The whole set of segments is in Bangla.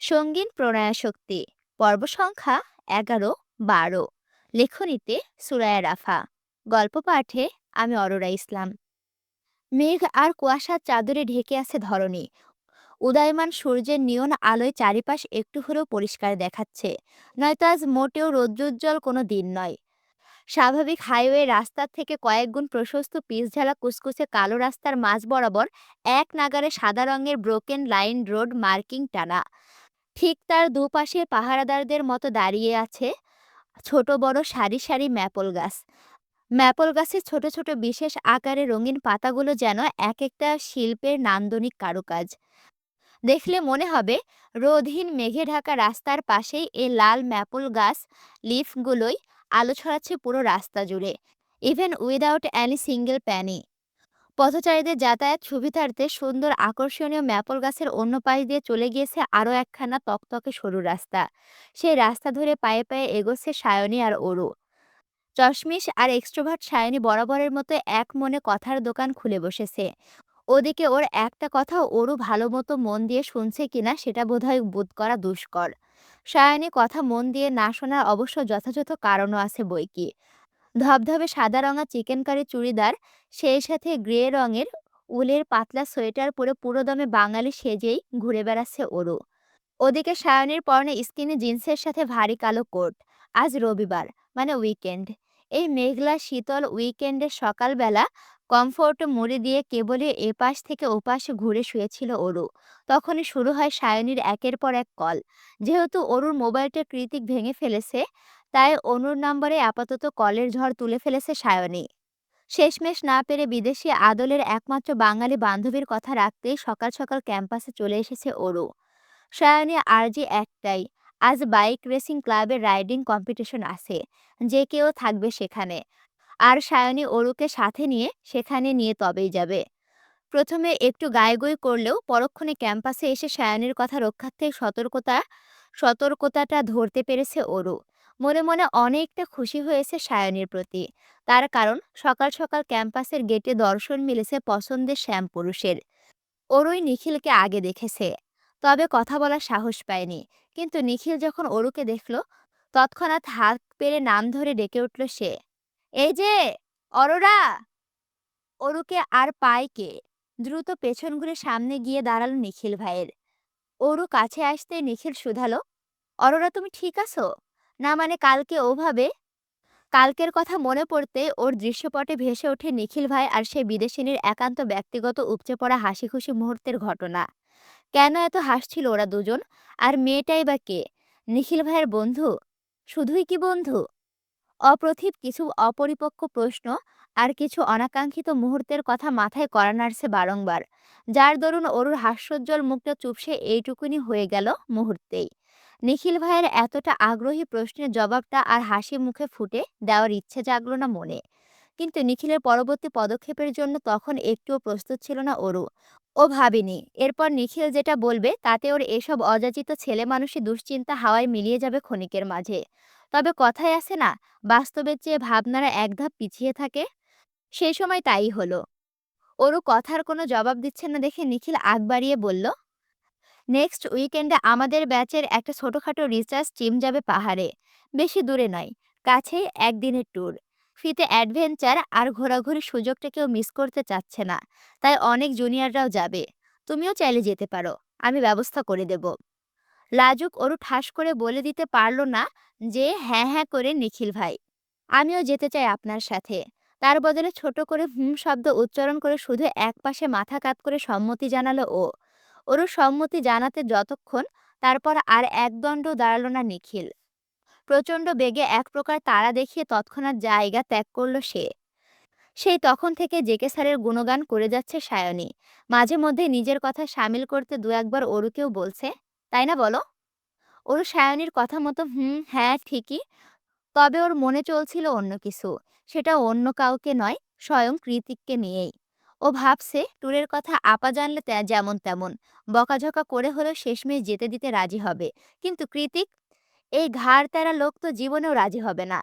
সঙ্গীন প্রণয়াশক্তি পর্ব সংখ্যা 11-12। লেখনীতে সুরায়া রাফা। গল্প পাঠে আমি অরোরা ইসলাম। মেঘ আর কুয়াশার চাদরে ঢেকে আছে ধরণী। উদয়মান সূর্যের নিয়ন আলোয় চারিপাশ একটু হলেও পরিষ্কার দেখাচ্ছে। নয়তো আজ মোটেও রৌদ্রোজ্জ্বল কোনো দিন নয়। স্বাভাবিক হাইওয়ে রাস্তার থেকে কয়েক গুণ প্রশস্ত পিচঢালা কুচকুচে কালো রাস্তার মাঝ বরাবর এক নাগারে সাদা রঙের ব্রোকেন লাইন রোড মার্কিং টানা। ঠিক তার দুপাশে পাহারাদারদের মতো দাঁড়িয়ে আছে ছোট বড় সারি সারি ম্যাপল গাছ। ম্যাপল গাছের ছোট ছোট বিশেষ আকারে রঙিন পাতাগুলো যেন এক একটা শিল্পের নান্দনিক কারুকাজ। দেখলে মনে হবে রোদহীন মেঘে ঢাকা রাস্তার পাশেই এই লাল ম্যাপল গাছ লিফগুলোই আলো ছড়াচ্ছে পুরো রাস্তা জুড়ে, ইভেন উইদাউট অ্যানি সিঙ্গেল প্যানি। পথচারীদের যাতায়াত সুবিধার্থে সুন্দর আকর্ষণীয় ম্যাপল গাছের অন্য পাশ দিয়ে চলে গিয়েছে আরও একখানা তকতকে সরু রাস্তা। সেই রাস্তা ধরে পায়ে পায়ে এগোচ্ছে সায়নী আর অরু। চশমিশ আর এক্সট্রোভার্ট সায়নী বরাবরের মতো এক মনে কথার দোকান খুলে বসেছে। ওদিকে ওর একটা কথা অরু ভালো মতো মন দিয়ে শুনছে কিনা সেটা বোধহয় বোধ করা দুষ্কর। সায়নী কথা মন দিয়ে না শোনার অবশ্য যথাযথ কারণও আছে বইকি। ধবধবে সাদা রঙা চিকেন কারি চুড়িদার, সেই সাথে গ্রে রঙের উলের পাতলা সোয়েটার পরে পুরোদমে বাঙালি সেজেই ঘুরে বেড়াচ্ছে অরু। ওদিকে সায়নীর পরনে স্কিনি জিন্সের সাথে ভারী কালো কোট। আজ রবিবার, মানে উইকেন্ড। এই মেঘলা শীতল উইকেন্ডের সকালবেলা কমফোর্ট মুড়ি দিয়ে কেবলই এপাশ থেকে ওপাশ ঘুরে শুয়েছিল অরু। তখনই শুরু হয় সায়নীর একের পর এক কল। যেহেতু অরুর মোবাইলটা কৃতিক ভেঙে ফেলেছে, তাই অনুর নম্বরে আপাতত কলের ঝড় তুলে ফেলেছে সায়নী। শেষমেশ না পেরে বিদেশি আদলের একমাত্র বাঙালি বান্ধবীর কথা রাখতেই সকাল সকাল ক্যাম্পাসে চলে এসেছে অরু। সায়নী আরজি একটাই, আজ বাইক রেসিং ক্লাবের রাইডিং কম্পিটিশন আছে, যে কেউ থাকবে সেখানে। আর সায়নী অরুকে সাথে নিয়ে সেখানে নিয়ে তবেই যাবে। প্রথমে একটু গায়েগুই করলেও পরক্ষণে ক্যাম্পাসে এসে সায়নীর কথা রক্ষার্থে সতর্কতাটা ধরতে পেরেছে অরু। মনে মনে অনেকটা খুশি হয়েছে সায়নীর প্রতি। তার কারণ সকাল সকাল ক্যাম্পাসের গেটে দর্শন মিলেছে পছন্দের শ্যাম পুরুষের। অরুই নিখিলকে আগে দেখেছে, তবে কথা বলার সাহস পায়নি। কিন্তু নিখিল যখন অরুকে দেখল, তৎক্ষণাৎ হাত পেরে নাম ধরে ডেকে উঠল সে। এই যে, অরোরা! অরুকে আর পায় কে? দ্রুত পেছন ঘুরে সামনে গিয়ে দাঁড়ালো নিখিল ভাইয়ের। অরু কাছে আসতে নিখিল শুধালো, অরোরা তুমি ঠিক আছো? না মানে কালকে ওভাবে। কালকের কথা মনে পড়তে ওর দৃশ্যপটে ভেসে ওঠে নিখিল ভাই আর সেই বিদেশিনীর একান্ত ব্যক্তিগত উপচে পড়া হাসি খুশি মুহূর্তের ঘটনা। কেন এত হাসছিল ওরা দুজন? আর মেয়েটাই বা কে? নিখিল ভাইয়ের বন্ধু? শুধুই কি বন্ধু? অপ্রতিভ কিছু অপরিপক্ক প্রশ্ন আর কিছু অনাকাঙ্ক্ষিত মুহূর্তের কথা মাথায় কড়া নাড়ছে বারংবার, যার দরুন অরুর হাস্যোজ্জ্বল মুখটা চুপসে এইটুকুনি হয়ে গেল মুহূর্তেই। নিখিল ভাইয়ের এতটা আগ্রহী প্রশ্নের জবাবটা আর হাসি মুখে ফুটে দেওয়ার ইচ্ছে জাগলো না মনে। কিন্তু নিখিলের পরবর্তী পদক্ষেপের জন্য তখন একটুও প্রস্তুত ছিল না অরু। ও ভাবেনি এরপর নিখিল যেটা বলবে তাতে ওর এসব অযাচিত ছেলে মানুষই দুশ্চিন্তা হাওয়ায় মিলিয়ে যাবে ক্ষণিকের মাঝে। তবে কথায় আছে না, বাস্তবের চেয়ে ভাবনারা এক ধাপ পিছিয়ে থাকে। সেই সময় তাই হলো। ওরও কথার কোনো জবাব দিচ্ছে না দেখে নিখিল আগ বাড়িয়ে বলল, নেক্সট উইকেন্ডে আমাদের ব্যাচের একটা ছোটখাটো রিসার্চ টিম যাবে পাহাড়ে। বেশি দূরে নয়, কাছেই একদিনের ট্যুর। ফ্রিতে অ্যাডভেঞ্চার আর ঘোরাঘুরির সুযোগটা কেউ মিস করতে চাচ্ছে না। তাই অনেক জুনিয়ররাও যাবে। তুমিও চাইলে যেতে পারো, আমি ব্যবস্থা করে দেব। লাজুক ওরু ঠাস করে বলে দিতে পারল না যে হ্যাঁ হ্যাঁ করে নিখিল ভাই, আমিও যেতে চাই আপনার সাথে। তার বদলে ছোট করে হুম শব্দ উচ্চারণ করে শুধু একপাশে মাথা কাত করে সম্মতি জানালো ও। ওরও সম্মতি জানাতে যতক্ষণ, তারপর আর একদণ্ড দাঁড়ালো না নিখিল। প্রচণ্ড বেগে এক প্রকার তাড়া দেখিয়ে তৎক্ষণাৎ জায়গা ত্যাগ করলো সে। সেই তখন থেকে জেকে স্যারের গুণগান করে যাচ্ছে সায়নী। মাঝে মধ্যে নিজের কথা সামিল করতে দু একবার অরুকেও বলছে, তাই না বলো? ওর সায়নীর কথা মতো হুম হ্যাঁ ঠিকই। তবে ওর মনে চলছিল অন্য কিছু। সেটা অন্য কাউকে নয়, স্বয়ং কৃতিককে নিয়েই। ও ভাবছে ট্যুরের কথা আপা জানলে যেমন তেমন বকাঝকা করে হলেও শেষমেশ যেতে দিতে রাজি হবে। কিন্তু কৃতিক, এই ঘাড় তেরা লোক তো জীবনেও রাজি হবে না।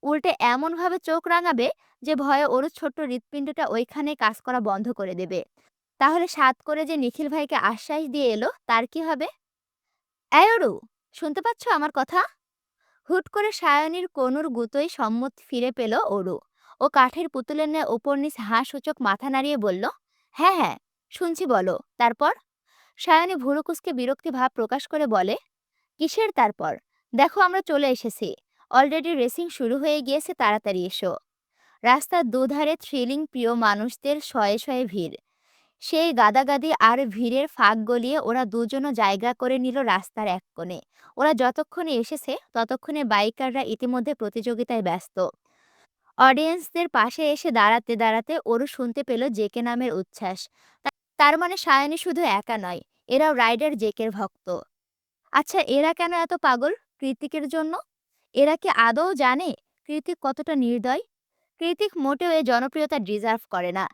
উল্টে এমনভাবে চোখ রাঙাবে যে ভয়ে ওর ছোট্ট হৃৎপিণ্ডটা ওইখানে কাজ করা বন্ধ করে দেবে। তাহলে সাত করে যে নিখিল ভাইকে আশ্বাস দিয়ে এলো তার কি হবে? এই অরু, শুনতে পাচ্ছ আমার কথা? হুট করে সায়নীর কোনুর গুতোয় সম্মত ফিরে পেল অরু। ও কাঠের পুতুলের ন্যায় ওপর নিচ হাঁ সূচক মাথা নাড়িয়ে বলল, হ্যাঁ হ্যাঁ, শুনছি, বলো তারপর। সায়নী ভুরু কুঁচকে বিরক্তি ভাব প্রকাশ করে বলে, কিসের তারপর? দেখো আমরা চলে এসেছি। অলরেডি রেসিং শুরু হয়ে গিয়েছে, তাড়াতাড়ি এসো। রাস্তার দুধারে থ্রিলিং প্রিয় মানুষদের শয়ে শয়ে ভিড়। সেই গাদাগাদি আর ভিড়ের ফাঁক গলিয়ে ওরা দুজনও জায়গা করে নিল রাস্তার এক কোণে। ওরা যতক্ষণে এসেছে ততক্ষণে বাইকাররা ইতিমধ্যে প্রতিযোগিতায় ব্যস্ত। অডিয়েন্সদের পাশে এসে দাঁড়াতে দাঁড়াতে ওরও শুনতে পেল জেকে নামের উচ্ছ্বাস। তার মানে সায়নী শুধু একা নয়, এরাও রাইডার জেকের ভক্ত। আচ্ছা, এরা কেন এত পাগল কৃতিকের জন্য? এরা কি আদৌ জানে কৃতিক কতটা নির্দয়? কৃতিক মোটেও এই জনপ্রিয়তা ডিজার্ভ করে না।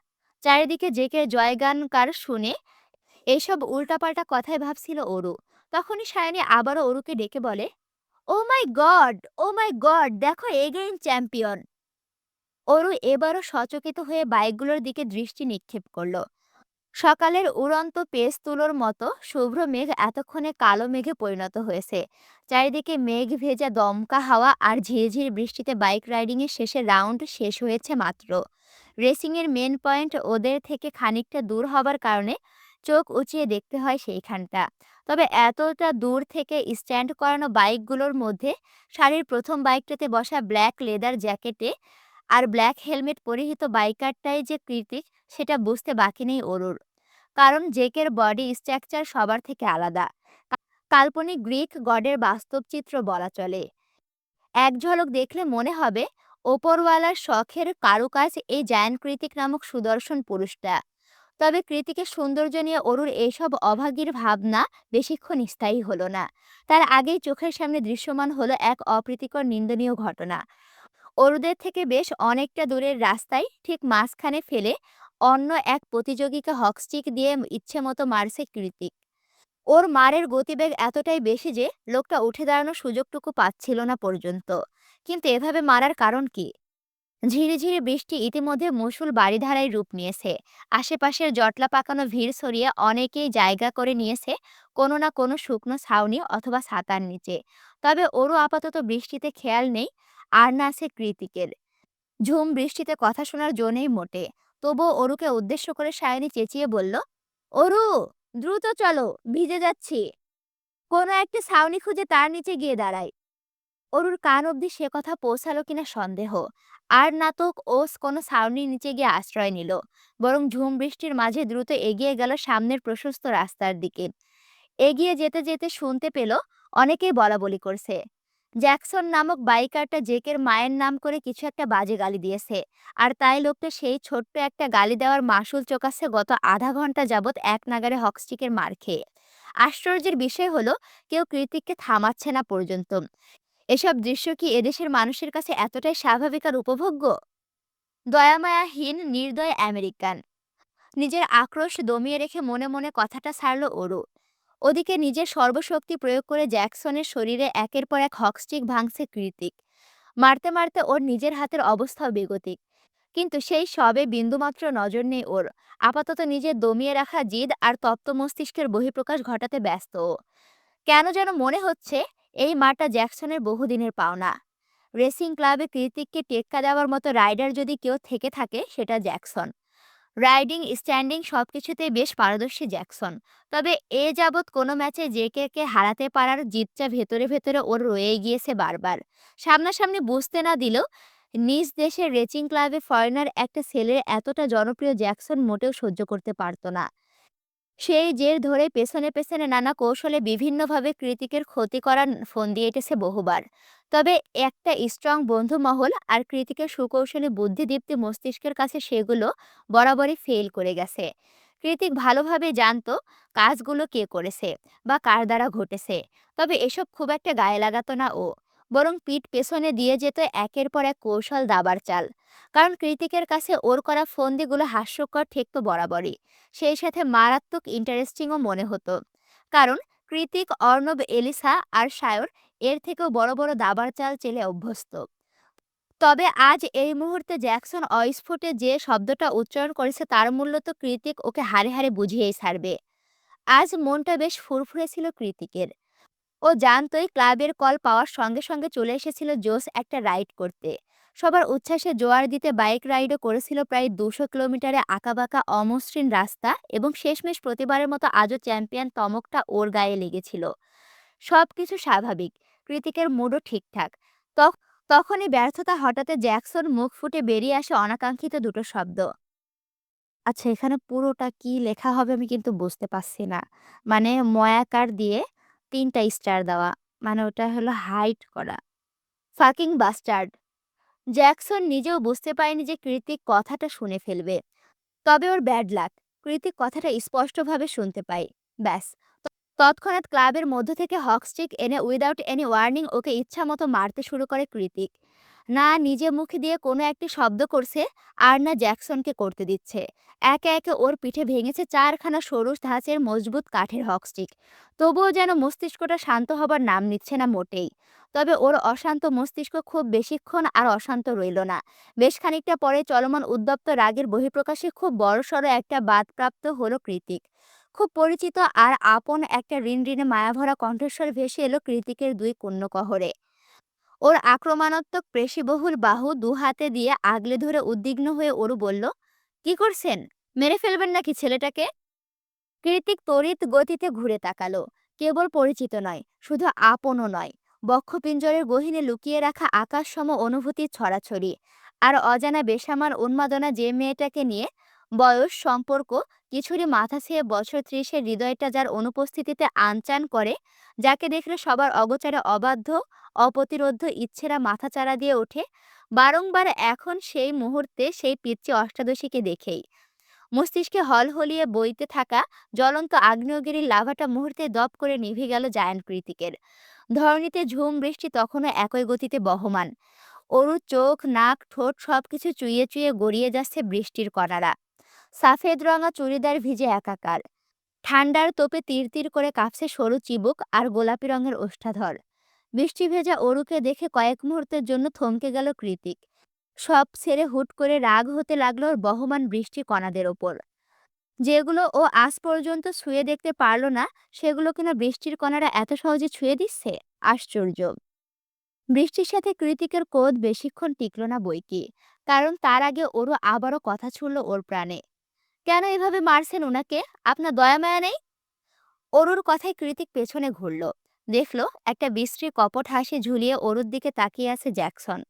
চারিদিকে জেকে জয়গানকার শুনে এইসব উল্টাপাল্টা কথাই ভাবছিল অরু। তখনই সায়নী আবারও অরুকে ডেকে বলে, ও মাই গড, ও মাই গড, দেখো এগেইন চ্যাম্পিয়ন। অরু এবারও সচকিত হয়ে বাইকগুলোর দিকে দৃষ্টি নিক্ষেপ করলো। সকালের উড়ন্ত পেস তুলোর মতো শুভ্র মেঘ এতক্ষণে কালো মেঘে পরিণত হয়েছে। চারিদিকে মেঘ ভেজা দমকা হাওয়া আর ঝিরিঝিরি বৃষ্টিতে বাইক রাইডিং এর শেষের রাউন্ড শেষ হয়েছে মাত্র। রেসিং এর মেন পয়েন্ট ওদের থেকে খানিকটা দূর হবার কারণে চোখ উঁচিয়ে দেখতে হয় সেইখানটা। তবে এতটা দূর থেকে স্ট্যান্ড করানো বাইকগুলোর মধ্যে সারির প্রথম বাইকটাতে বসা ব্ল্যাক লেদার জ্যাকেটে আর ব্ল্যাক হেলমেট পরিহিত বাইকারটাই যে কৃতিক, সেটা বুঝতে বাকি নেই অরুর। কারণ জেকের বডি স্ট্রাকচার সবার থেকে আলাদা। কাল্পনিক গ্রিক গডের বাস্তব চিত্র বলা চলে। এক ঝলক দেখলে মনে হবে ওপরওয়ালার শখের কারুকাজ এই জায়ান্ট কৃতিক নামক সুদর্শন পুরুষটা। তবে কৃতিকের সৌন্দর্য নিয়ে অরুর এইসব অভাগীর ভাবনা বেশিক্ষণ স্থায়ী হলো না। তার আগেই চোখের সামনে দৃশ্যমান হলো এক অপ্রীতিকর নিন্দনীয় ঘটনা। অরুদের থেকে বেশ অনেকটা দূরের রাস্তায় ঠিক মাঝখানে ফেলে অন্য এক প্রতিযোগীকে হকস্টিক দিয়ে ইচ্ছেমতো মারছে কৃতিক। ওর মারের গতিবেগ এতটাই বেশি যে লোকটা উঠে দাঁড়ানোর সুযোগটুকু পাচ্ছিল না পর্যন্ত। কিন্তু এভাবে মারার কারণ কি? ঝিরিঝিরি বৃষ্টি ইতিমধ্যে মৌসুল বারিধারায় রূপ নিয়েছে। আশেপাশের জটলা পাকানো ভিড় সরিয়ে অনেকেই জায়গা করে নিয়েছে কোনো না কোনো শুকনো ছাউনি অথবা ছাতার নিচে। তবে ওরও আপাতত বৃষ্টিতে খেয়াল নেই, আর না আছে কৃতিকের। ঝুম বৃষ্টিতে কথা শোনার জো নেই মোটে। তবুও অরুকে উদ্দেশ্য করে সায়নী চেঁচিয়ে বলল, অরু, দ্রুত চলো, ভিজে যাচ্ছি। কোনো একটা ছাউনি খুঁজে তার নিচে গিয়ে দাঁড়াই। অরুর কান অবধি সে কথা পৌঁছালো কিনা সন্দেহ। আর নাতক ওস কোনো ছাউনির নিচে গিয়ে আশ্রয় নিল, বরং ঝুম বৃষ্টির মাঝে দ্রুত এগিয়ে গেল সামনের প্রশস্ত রাস্তার দিকে। এগিয়ে যেতে যেতে শুনতে পেল অনেকেই বলাবলি করছে, জ্যাকসন নামক বাইকারটা জেকের মায়ের নাম করে কিছু একটা বাজে গালি দিয়েছে। আর তাই লোকটা সেই ছোট্ট একটা গালি দেওয়ার মাসুল চোকাচ্ছে গত আধা ঘন্টা যাবৎ এক নাগারে হকস্টিকের মার খেয়ে। আশ্চর্যের বিষয় হলো কেউ কৃতিককে থামাচ্ছে না পর্যন্ত। এসব দৃশ্য কি এদেশের মানুষের কাছে এতটাই স্বাভাবিক আর উপভোগ্য? দয়ামায়াহীন নির্দয় আমেরিকান। নিজের আক্রোশ দমিয়ে রেখে মনে মনে কথাটা ছাড়ল ওরু। ওদিকে নিজের সর্বশক্তি প্রয়োগ করে জ্যাকসনের শরীরে একের পর এক হকস্টিক ভাঙছে কৃতিক। মারতে মারতে ওর নিজের হাতের অবস্থাও বেগতিক। কিন্তু সেই সবে বিন্দুমাত্র নজর নেই ওর। আপাতত নিজের দমিয়ে রাখা জিদ আর তপ্ত মস্তিষ্কের বহিঃপ্রকাশ ঘটাতে ব্যস্ত ও। কেন যেন মনে হচ্ছে এই মারটা জ্যাকসনের বহুদিনের পাওনা। রেসিং ক্লাবে কৃতিককে টেক্কা দেওয়ার মতো রাইডার যদি কেউ থেকে থাকে, সেটা জ্যাকসন। রাইডিং, স্ট্যান্ডিং সবকিছুতেই বেশ পারদর্শী জ্যাকসন। তবে এ যাবৎ কোনো ম্যাচে জেকে হারাতে পারার জিদটা ভেতরে ভেতরে ওর রয়ে গিয়েছে বারবার। সামনাসামনি বুঝতে না দিলেও নিজ দেশের রেসিং ক্লাবে ফরেনার একটা ছেলের এতটা জনপ্রিয় জ্যাকসন মোটেও সহ্য করতে পারত না। সেই জের ধরে পেছনে পেছনে নানা কৌশলে বিভিন্নভাবে কৃতিকের ক্ষতি করার ফন্দি এঁটেছে বহুবার। তবে একটা স্ট্রং বন্ধু মহল আর কৃতিকের সুকৌশলী বুদ্ধিদীপ্তি মস্তিষ্কের কাছে সেগুলো বরাবরই ফেল করে গেছে। কৃতিক ভালোভাবে জানতো কাজগুলো কে করেছে বা কার দ্বারা ঘটেছে। তবে এসব খুব একটা গায়ে লাগাতো না ও, বরং পিঠ পেছনে দিয়ে যেত একের পর এক কৌশল দাবার চাল। কারণ কৃতিকের কাছে ওর করা ফন্দিগুলো হাস্যকর ঠেকতো বরাবরই, সেই সাথে মারাত্মক ইন্টারেস্টিংও মনে হতো। কারণ কৃতিক, অর্ণব, এলিসা আর সায়র এর থেকেও বড় বড় দাবার চাল চেলে অভ্যস্ত। তবে আজ এই মুহূর্তে জ্যাকসন অস্ফুটে যে শব্দটা উচ্চারণ করেছে তার মূল্য তো কৃতিক ওকে হাড়ে হাড়ে বুঝিয়েই ছাড়বে। আজ মনটা বেশ ফুরফুরে ছিল কৃতিকের। ও জানতোই ক্লাবের কল পাওয়ার সঙ্গে সঙ্গে চলে এসেছিল জোস একটা রাইড করতে। সবার উচ্ছ্বাসে জোয়ার দিতে বাইক রাইডও করেছিল প্রায় 200 কিলোমিটারে আঁকাবাঁকা অমসৃণ রাস্তা, এবং শেষমেশ প্রতিবারের মতো আজও চ্যাম্পিয়ন তমকটা ওর গায়ে লেগেছিল। সবকিছু স্বাভাবিক, কৃতিকের মুডও ঠিকঠাক। তখ- তখনই ব্যর্থতা হঠাতে জ্যাকসন মুখ ফুটে বেরিয়ে আসে অনাকাঙ্ক্ষিত দুটো শব্দ। আচ্ছা, এখানে পুরোটা কি লেখা হবে আমি কিন্তু বুঝতে পারছি না। মানে ময়াকার দিয়ে ৩টা স্টার দেওয়া। মানে ওটা হলো হাইড করা। Fucking bastard! জ্যাকসন নিজেও বুঝতে পারেনি যে কৃতিক কথাটা শুনে ফেলবে। তবে ওর ব্যাড লাক। কৃতিক কথাটা স্পষ্টভাবে শুনতে পায়। ব্যাস, তৎক্ষণাৎ ক্লাবের মধ্য থেকে হকস্টিক এনে উইদাউট এনি ওয়ার্নিং ওকে ইচ্ছামতো মারতে শুরু করে কৃতিক। না নিজে মুখ দিয়ে কোনো একটি শব্দ করছে, আর না জ্যাকসনকে করতে দিচ্ছে। একে একে ওর পিঠে ভেঙেছে 4খানা সরু ধাঁচের মজবুত কাঠের হকস্টিক। তবুও যেন মস্তিষ্কটা শান্ত হবার নাম নিচ্ছে না মোটেই। তবে ওর অশান্ত মস্তিষ্ক খুব বেশিক্ষণ আর অশান্ত রইল না। বেশ খানিকটা পরে চলমান উদ্যপ্ত রাগের বহিঃপ্রকাশে খুব বড়সড় একটা বাদপ্রাপ্ত হলো কৃতিক। খুব পরিচিত আর আপন একটা ঋণঋণে মায়াভরা কণ্ঠস্বর ভেসে এলো কৃতিকের দুই কর্ণকহরে। ওর আক্রমণাত্মক পেশিবহুল বাহু দু হাতে দিয়ে আগলে ধরে উদ্বিগ্ন হয়ে ওরু বলল, কি করছেন? মেরে ফেলবেন নাকি ছেলেটাকে? কৃতিক তড়িৎ গতিতে ঘুরে তাকালো। কেবল পরিচিত নয়, শুধু আপনও নয়, বক্ষপিঞ্জরের গহীনে লুকিয়ে রাখা আকাশসম অনুভূতির ছড়াছড়ি। আর অজানা বেসামার উন্মাদনা, যে মেয়েটাকে নিয়ে বয়স সম্পর্ক কিছুরই মাথা ছেয়ে বছর 30-এর হৃদয়টা যার অনুপস্থিতিতে আনচান করে, যাকে দেখলে সবার অগোচরে অবাধ্য অপ্রতিরোধ্য ইচ্ছেরা মাথাচাড়া দিয়ে ওঠে বারংবার, এখন সেই মুহূর্তে সেই পিচ্চি অষ্টাদশীকে দেখেই মস্তিষ্কে হলহলিয়ে বইতে থাকা জ্বলন্ত আগ্নেয়গিরির লাভাটা মুহূর্তে দপ করে নিভে গেল জায়ান্ট কৃতিকের। ধরণীতে ঝুম বৃষ্টি তখনও একই গতিতে বহমান। অরুর চোখ নাক ঠোঁট সবকিছু চুইয়ে চুইয়ে গড়িয়ে যাচ্ছে বৃষ্টির কণারা। সাফেদ রঙা চুড়িদার ভিজে একাকার। ঠান্ডার তোপে তীর তীর করে কাঁপছে সরু চিবুক আর গোলাপি রঙের ওষ্ঠাধর। বৃষ্টি ভেজা অরুকে দেখে কয়েক মুহূর্তের জন্য থমকে গেল কৃতিক। সব ছেড়ে হুট করে রাগ হতে লাগলো ওর বহমান বৃষ্টি কণাদের ওপর। যেগুলো ও আজ পর্যন্ত ছুঁয়ে দেখতে পারল না, সেগুলো কিনা বৃষ্টির কণারা এত সহজে ছুঁয়ে দিচ্ছে। আশ্চর্য! বৃষ্টির সাথে কৃতিকের ক্রোধ বেশিক্ষণ টিকল না বইকি। কারণ তার আগে ওরও আবারও কথা ছুড়ল ওর প্রাণে। কেন এভাবে মারছেন ওনাকে? আপনার দয়া মায়া নেই? অরুর কথায় কৃতিক পেছনে ঘুরল। দেখলো একটা বিশ্রী কপট হাসি ঝুলিয়ে অরুর দিকে তাকিয়ে আছে জ্যাকসন।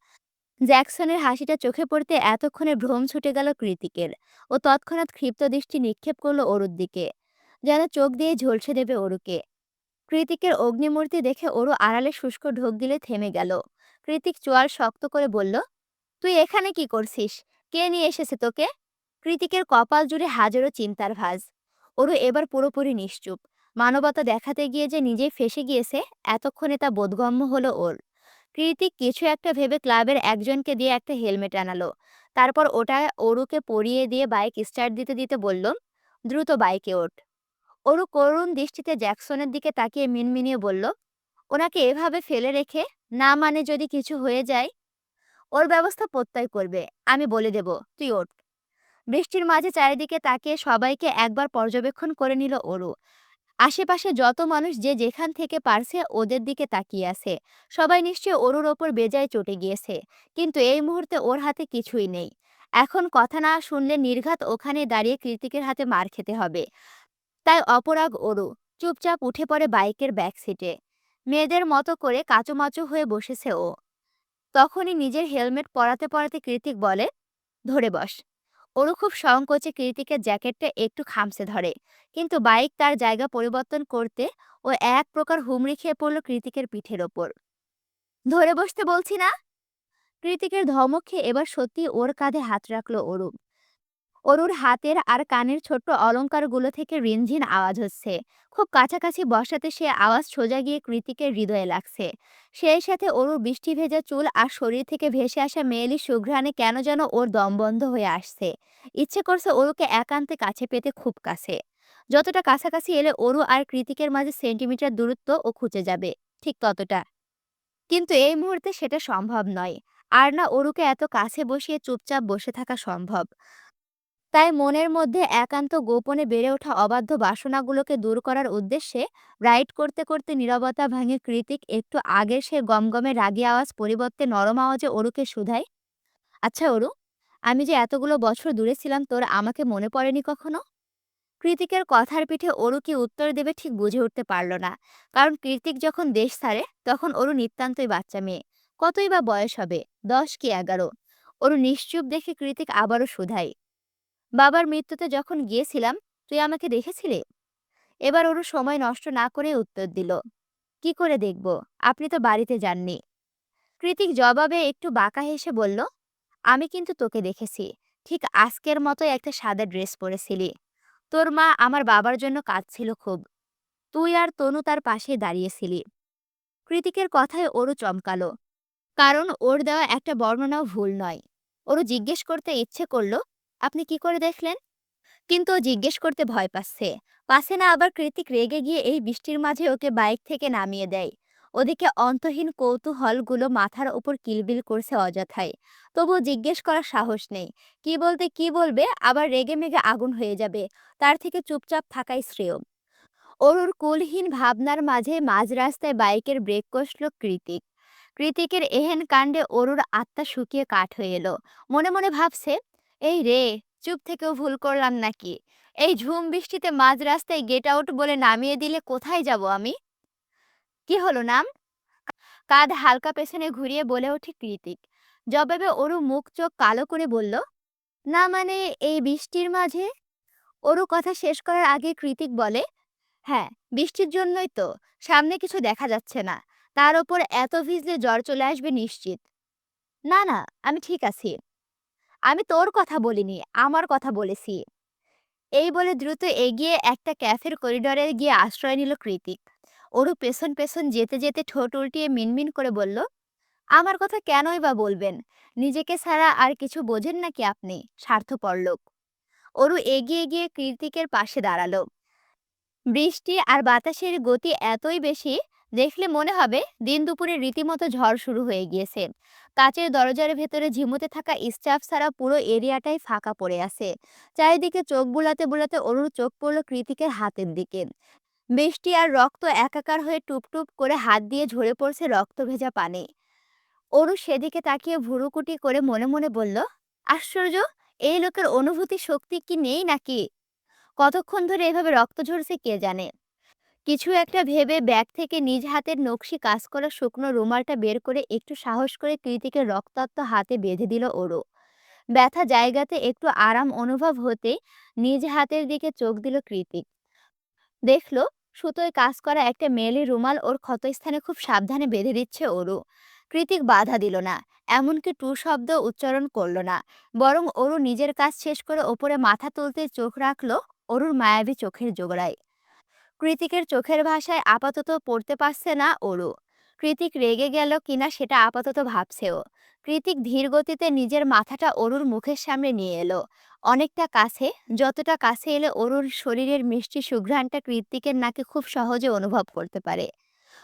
জ্যাকসনের হাসিটা চোখে পড়তে এতক্ষণে ভ্রম ছুটে গেল কৃতিকের। ও তৎক্ষণাৎ ক্ষিপ্ত দৃষ্টি নিক্ষেপ করলো অরুর দিকে, যেন চোখ দিয়ে ঝলসে দেবে অরুকে। কৃতিকের অগ্নিমূর্তি দেখে অরু আড়ালে শুষ্ক ঢোক গিলে থেমে গেল। কৃতিক চোয়াল শক্ত করে বলল, তুই এখানে কি করছিস? কে নিয়ে এসেছে তোকে? কৃতিকের কপাল জুড়ে হাজারো চিন্তার ভাঁজ। অরু এবার পুরোপুরি নিশ্চুপ। মানবতা দেখাতে গিয়ে যে নিজেই ফেঁসে গিয়েছে, এতক্ষণে তা বোধগম্য হলো ওর। কৃতিক কিছু একটা ভেবে ক্লাবের একজনকে দিয়ে একটা হেলমেট আনালো। তারপর ওটা অরুকে পরিয়ে দিয়ে বাইক স্টার্ট দিতে দিতে বলল, দ্রুত বাইকে ওঠ। অরু করুণ দৃষ্টিতে জ্যাকসনের দিকে তাকিয়ে মিনমিনিয়ে বলল, ওনাকে এভাবে ফেলে রেখে, না মানে যদি কিছু হয়ে যায়? ওর ব্যবস্থা প্রত্যয় করবে, আমি বলে দেব, তুই ওঠ। বৃষ্টির মাঝে চারিদিকে তাকিয়ে সবাইকে একবার পর্যবেক্ষণ করে নিল অরু। আশেপাশে যত মানুষ যে যেখান থেকে পারছে ওদের দিকে তাকিয়ে আছে। সবাই নিশ্চয়ই অরুর ওপর বেজায় চটে গিয়েছে, কিন্তু এই মুহূর্তে ওর হাতে কিছুই নেই। এখন কথা না শুনলে নির্ঘাত ওখানে দাঁড়িয়ে কৃতিকের হাতে মার খেতে হবে। তাই অপরাগ অরু চুপচাপ উঠে পড়ে বাইকের ব্যাক সিটে। মেয়েদের মতো করে কাচুমাচু হয়ে বসেছে ও। তখনই নিজের হেলমেট পরাতে পরাতে কৃতিক বলে, ধরে বস। অরু খুব সংকোচে কৃতিকের জ্যাকেটটা একটু খামচে ধরে, কিন্তু বাইক তার জায়গা পরিবর্তন করতে ও এক প্রকার হুমড়ি খেয়ে পড়ল কৃতিকের পিঠের ওপর। ধরে বসতে বলছি না? কৃতিকের ধমক খেয়ে এবার সত্যি ওর কাঁধে হাত রাখলো অরু। অরুর হাতের আর কানের ছোট্ট অলংকারগুলো থেকে রিনঝিন আওয়াজ হচ্ছে। খুব কাছাকাছি বসাতে সে আওয়াজ সোজা গিয়ে কৃতিকের হৃদয়ে লাগছে। সেই সাথে অরুর বৃষ্টি ভেজা চুল আর শরীর থেকে ভেসে আসা মেয়েলি সুঘ্রাণে কেন যেন ওর দম বন্ধ হয়ে আসছে। ইচ্ছে করছে অরুকে একান্তে কাছে পেতে, খুব কাছে। যতটা কাছাকাছি এলে অরু আর কৃতিকের মাঝে সেন্টিমিটার দূরত্ব ও খুঁজে যাবে, ঠিক ততটা। কিন্তু এই মুহূর্তে সেটা সম্ভব নয়। আর না অরুকে এত কাছে বসিয়ে চুপচাপ বসে থাকা সম্ভব। তাই মনের মধ্যে একান্ত গোপনে বেড়ে ওঠা অবাধ্য বাসনাগুলোকে দূর করার উদ্দেশ্যে রাইড করতে করতে নীরবতা ভাঙে কৃতিক একটু আগের সে গমগমে রাগী আওয়াজ পরিবর্তে নরম আওয়াজে অরুকে শুধায়, আচ্ছা অরু, আমি যে এতগুলো বছর দূরে ছিলাম তোর আমাকে মনে পড়েনি কখনো? কৃতিকের কথার পিঠে অরু কি উত্তর দেবে ঠিক বুঝে উঠতে পারল না। কারণ কৃতিক যখন দেশ ছাড়ে তখন অরু নিতান্তই বাচ্চা মেয়ে। কতই বা বয়স হবে, 10 কি 11। অরু নিশ্চুপ দেখে কৃতিক আবারও শুধায়, বাবার মৃত্যুতে যখন গিয়েছিলাম তুই আমাকে দেখেছিলি? এবার অরু সময় নষ্ট না করে উত্তর দিল, কি করে দেখব, আপনি তো বাড়িতে যাননি। কৃতিক জবাবে একটু বাঁকা হেসে বলল, আমি কিন্তু তোকে দেখেছি। ঠিক আজকের মতোই একটা সাদা ড্রেস পরেছিলি। তোর মা আমার বাবার জন্য কাঁদছিল খুব। তুই আর তনু তার পাশে দাঁড়িয়েছিলি। কৃতিকের কথায় ওরও চমকালো। কারণ ওর দেওয়া একটা বর্ণনাও ভুল নয়। ওরও জিজ্ঞেস করতে ইচ্ছে করল, আপনি কি করে দেখলেন? কিন্তু ও জিজ্ঞেস করতে ভয় পাচ্ছে। পাছে না আবার কৃতিক রেগে গিয়ে এই বৃষ্টির মাঝে ওকে বাইক থেকে নামিয়ে দেয়। ওদিকে অন্তহীন কৌতূহলগুলো মাথার উপর কিলবিল করছে অযথায়। তবুও জিজ্ঞেস করার সাহস নেই। কি বলতে কি বলবে, আবার রেগে মেগে আগুন হয়ে যাবে। তার থেকে চুপচাপ থাকাই শ্রেয়। অরুর কুলহীন ভাবনার মাঝে মাঝ রাস্তায় বাইকের ব্রেক কষল কৃতিক। কৃতিকের এহেন কাণ্ডে অরুর আত্মা শুকিয়ে কাঠ হয়ে এলো। মনে মনে ভাবছে, এই রে, চুপ থেকেও ভুল করলাম নাকি? এই ঝুম বৃষ্টিতে মাঝ রাস্তায় গেট আউট বলে নামিয়ে দিলে কোথায় যাব আমি? কি হলো নাম? কাঁধ হালকা পেছনে ঘুরিয়ে বলে ওঠে কৃতিক। জবাবে অরু মুখ চোখ কালো করে বলল, না মানে এই বৃষ্টির মাঝে। অরু কথা শেষ করার আগে কৃতিক বলে, হ্যাঁ, বৃষ্টির জন্যই তো। সামনে কিছু দেখা যাচ্ছে না। তার ওপর এত ভিজলে জ্বর চলে আসবে নিশ্চিত। না না, আমি ঠিক আছি। আমি তোর কথা বলিনি, আমার কথা বলেছি। এই বলে দ্রুত এগিয়ে একটা ক্যাফের করিডরে গিয়ে আশ্রয় নিল কৃতিক। ওরও পেছন পেছন যেতে যেতে ঠোঁট উল্টিয়ে মিনমিন করে বলল, আমার কথা কেনই বা বলবেন? নিজেকে ছাড়া আর কিছু বোঝেন নাকি আপনি, স্বার্থপর লোক। ওরু এগিয়ে গিয়ে কৃতিকের পাশে দাঁড়ালো। বৃষ্টি আর বাতাসের গতি এতই বেশি, দেখলে মনে হবে দিন দুপুরে রীতিমতো ঝড় শুরু হয়ে গিয়েছে। কাচের দরজার ভেতরে ঝিমুতে থাকা স্টাফ ছাড়া পুরো এরিয়াটাই ফাঁকা পড়ে আছে। চারিদিকে চোখ বুলাতে বুলাতে অরুর চোখ পড়ল কৃতিকের হাতের দিকে। বৃষ্টি আর রক্ত একাকার হয়ে টুপটুপ করে হাত দিয়ে ঝরে পড়ছে রক্ত ভেজা পানি। অরু সেদিকে তাকিয়ে ভুরুকুটি করে মনে মনে বলল, আশ্চর্য, এই লোকের অনুভূতি শক্তি কি নেই নাকি? কতক্ষণ ধরে এভাবে রক্ত ঝরছে কে জানে। কিছু একটা ভেবে ব্যাগ থেকে নিজ হাতের নকশি কাজ করা শুকনো রুমালটা বের করে একটু সাহস করে কৃতিকের রক্তাক্ত হাতে বেঁধে দিল ওরও। ব্যথা জায়গাতে একটু আরাম অনুভব হতে নিজ হাতের দিকে চোখ দিল কৃতিক। দেখলো সুতোয় কাজ করা একটা মেয়েলি রুমাল ওর ক্ষতস্থানে খুব সাবধানে বেঁধে দিচ্ছে ওরু। কৃতিক বাধা দিল না, এমনকি টু শব্দ উচ্চারণ করলো না। বরং ওরু নিজের কাজ শেষ করে ওপরে মাথা তুলতে চোখ রাখলো অরুর মায়াবী চোখের জোড়ায়। কৃতিকের চোখের ভাষায় আপাতত পড়তে পারছে না ওরু। কৃতিক রেগে গেল কিনা সেটা আপাতত ভাবছেও। কৃতিক ধীর গতিতে নিজের মাথাটা অরুর মুখের সামনে নিয়ে এলো। অনেকটা কাছে, যতটা কাছে এলে অরুর শরীরের মিষ্টি সুঘ্রাণটা কৃতিকের নাকে খুব সহজে অনুভব করতে পারে।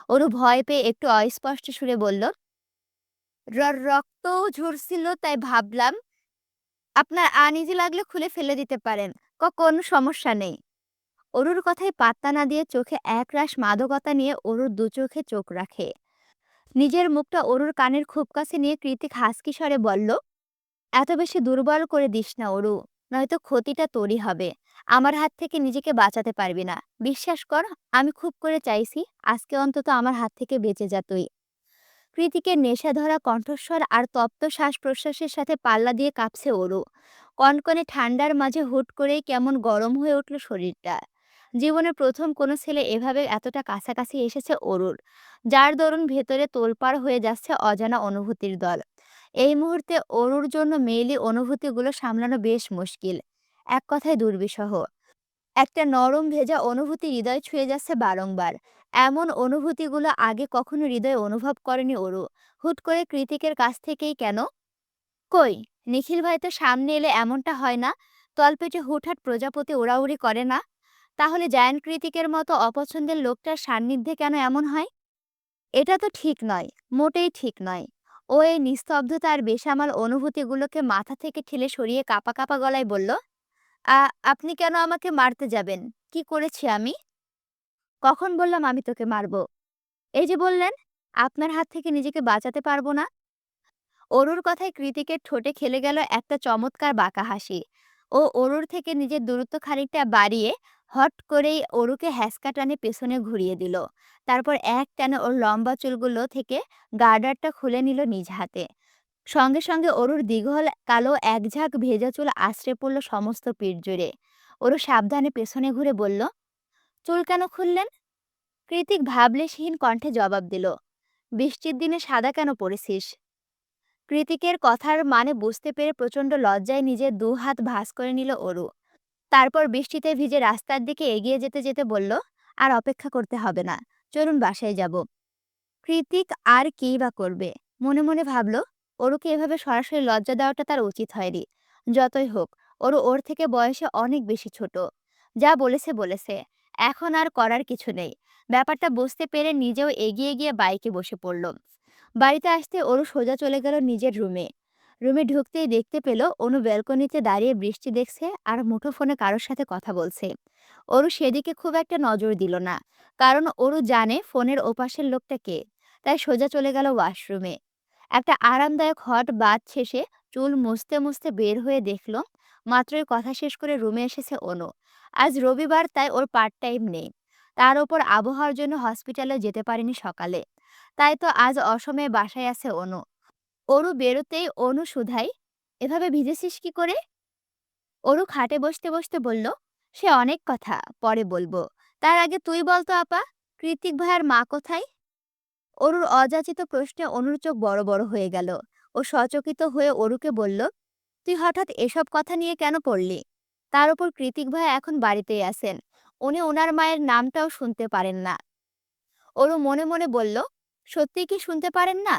অরু ভয় পেয়ে একটু অস্পষ্ট সুরে বলল, রক্তও ঝরছিল তাই ভাবলাম আপনার আনিজি লাগলে খুলে ফেলে দিতে পারেন। কোনো সমস্যা নেই। অরুর কথায় পাত্তা না দিয়ে চোখে একরাশ মাদকতা নিয়ে অরুর দু চোখে চোখ রাখে। নিজের মুখটা অরুর কানের খুব কাছে নিয়ে কৃতিক হাসকি স্বরে বলল, এত বেশি দুর্বল করে দিস না অরু, নয়তো ক্ষতিটা তোরই হবে। আমার হাত থেকে নিজেকে বাঁচাতে পারবি না। বিশ্বাস কর, আমি খুব করে চাইছি আজকে অন্তত আমার হাত থেকে বেঁচে যা তুই। কৃতিকের নেশাধরা কণ্ঠস্বর আর তপ্ত শ্বাস প্রশ্বাসের সাথে পাল্লা দিয়ে কাঁপছে অরু। কনকনে ঠান্ডার মাঝে হুট করেই কেমন গরম হয়ে উঠল শরীরটা। জীবনে প্রথম কোনো ছেলে এভাবে এতটা কাছাকাছি এসেছে অরুর, যার দরুন ভেতরে তোলপাড় হয়ে যাচ্ছে অজানা অনুভূতির দল। এই মুহূর্তে অরুর জন্য মেইলি অনুভূতিগুলো সামলানো বেশ মুশকিল, এক কথায় দুর্বিষহ। একটা নরম ভেজা অনুভূতি হৃদয় ছুঁয়ে যাচ্ছে বারংবার। এমন অনুভূতিগুলো আগে কখনো হৃদয়ে অনুভব করেনি অরু। হুট করে কৃতিকের কাছ থেকেই কেন? কই, নিখিল ভাই তো সামনে এলে এমনটা হয় না। তলপেটে হুটহাট প্রজাপতি ওড়াউড়ি করে না। তাহলে জায়ান্ট কৃতিকের মতো অপছন্দের লোকটার সান্নিধ্যে কেন এমন হয়? এটা তো ঠিক নয়, মোটেই ঠিক নয়। ও এই নিস্তব্ধতা আর বেসামাল অনুভূতিগুলোকে মাথা থেকে ঠেলে সরিয়ে কাঁপা কাঁপা গলায় বলল, আ আপনি কেন আমাকে মারতে যাবেন? কি করেছি আমি? কখন বললাম আমি তোকে মারব? এই যে বললেন, আপনার হাত থেকে নিজেকে বাঁচাতে পারব না। অরুর কথায় কৃতিকের ঠোঁটে খেলে গেল একটা চমৎকার বাঁকা হাসি। ও অরুর থেকে নিজের দূরত্ব খানিকটা বাড়িয়ে হট করেই অরুকে হ্যাঁচকা টানে পেছনে ঘুরিয়ে দিল। তারপর এক টানে ওর লম্বা চুলগুলো থেকে গার্ডারটা খুলে নিল নিজ হাতে। সঙ্গে সঙ্গে অরুর দীঘল কালো এক ঝাঁক ভেজা চুল আছড়ে পড়ল সমস্ত পিঠ জুড়ে। অরু সাবধানে পেছনে ঘুরে বলল, চুল কেন খুললেন? কৃতিক ভাবলেশহীন কণ্ঠে জবাব দিল, বৃষ্টির দিনে সাদা কেন পড়েছিস? কৃতিকের কথার মানে বুঝতে পেরে প্রচণ্ড লজ্জায় নিজের দু হাত ভাঁজ করে নিল অরু। তারপর বৃষ্টিতে ভিজে রাস্তার দিকে এগিয়ে যেতে যেতে বলল, আর অপেক্ষা করতে হবে না, চলুন বাসায় যাব। কৃতিক আর কী বা করবে? মনে মনে ভাবল, অরুকে এভাবে সরাসরি লজ্জা দেওয়াটা তার উচিত হয়নি। যতই হোক, অরু ওর থেকে বয়সে অনেক বেশি ছোট। যা বলেছে বলেছে, এখন আর করার কিছু নেই। ব্যাপারটা বুঝতে পেরে নিজেও এগিয়ে গিয়ে বাইকে বসে পড়ল। বাড়িতে আসতে অরু সোজা চলে গেল নিজের রুমে। রুমে ঢুকতেই দেখতে পেল অনু ব্যালকনিতে দাঁড়িয়ে বৃষ্টি দেখছে আর মুঠোফোনে কারোর সাথে কথা বলছে। অরু সেদিকে খুব একটা নজর দিল না, কারণ অরু জানে ফোনের ওপাশের লোকটা কে। তাই সোজা চলে গেল ওয়াশরুমে। একটা আরামদায়ক হট বাথ শেষে চুল মুছতে মুছতে বের হয়ে দেখল, মাত্রই কথা শেষ করে রুমে এসেছে অনু। আজ রবিবার, তাই ওর পার্ট টাইম নেই। তার ওপর আবহাওয়ার জন্য হসপিটালে যেতে পারেনি সকালে। তাই তো আজ অসময়ে বাসায় আছে অনু। অরু বেরোতেই অনু শুধাই, এভাবে ভিজেছিস কি করে? অরু খাটে বসতে বসতে বলল, সে অনেক কথা, পরে বলবো। তার আগে তুই বলতো আপা, কৃতিক ভাইয়ার মা কোথায়? অরুর অযাচিত প্রশ্নে অনুর চোখ বড় বড় হয়ে গেল। ও সচকিত হয়ে অরুকে বলল, তুই হঠাৎ এসব কথা নিয়ে কেন পড়লি? তার উপর কৃতিক ভাইয়া এখন বাড়িতেই আছেন। উনি ওনার মায়ের নামটাও শুনতে পারেন না। অরু মনে মনে বলল, সত্যি কি শুনতে পারেন না?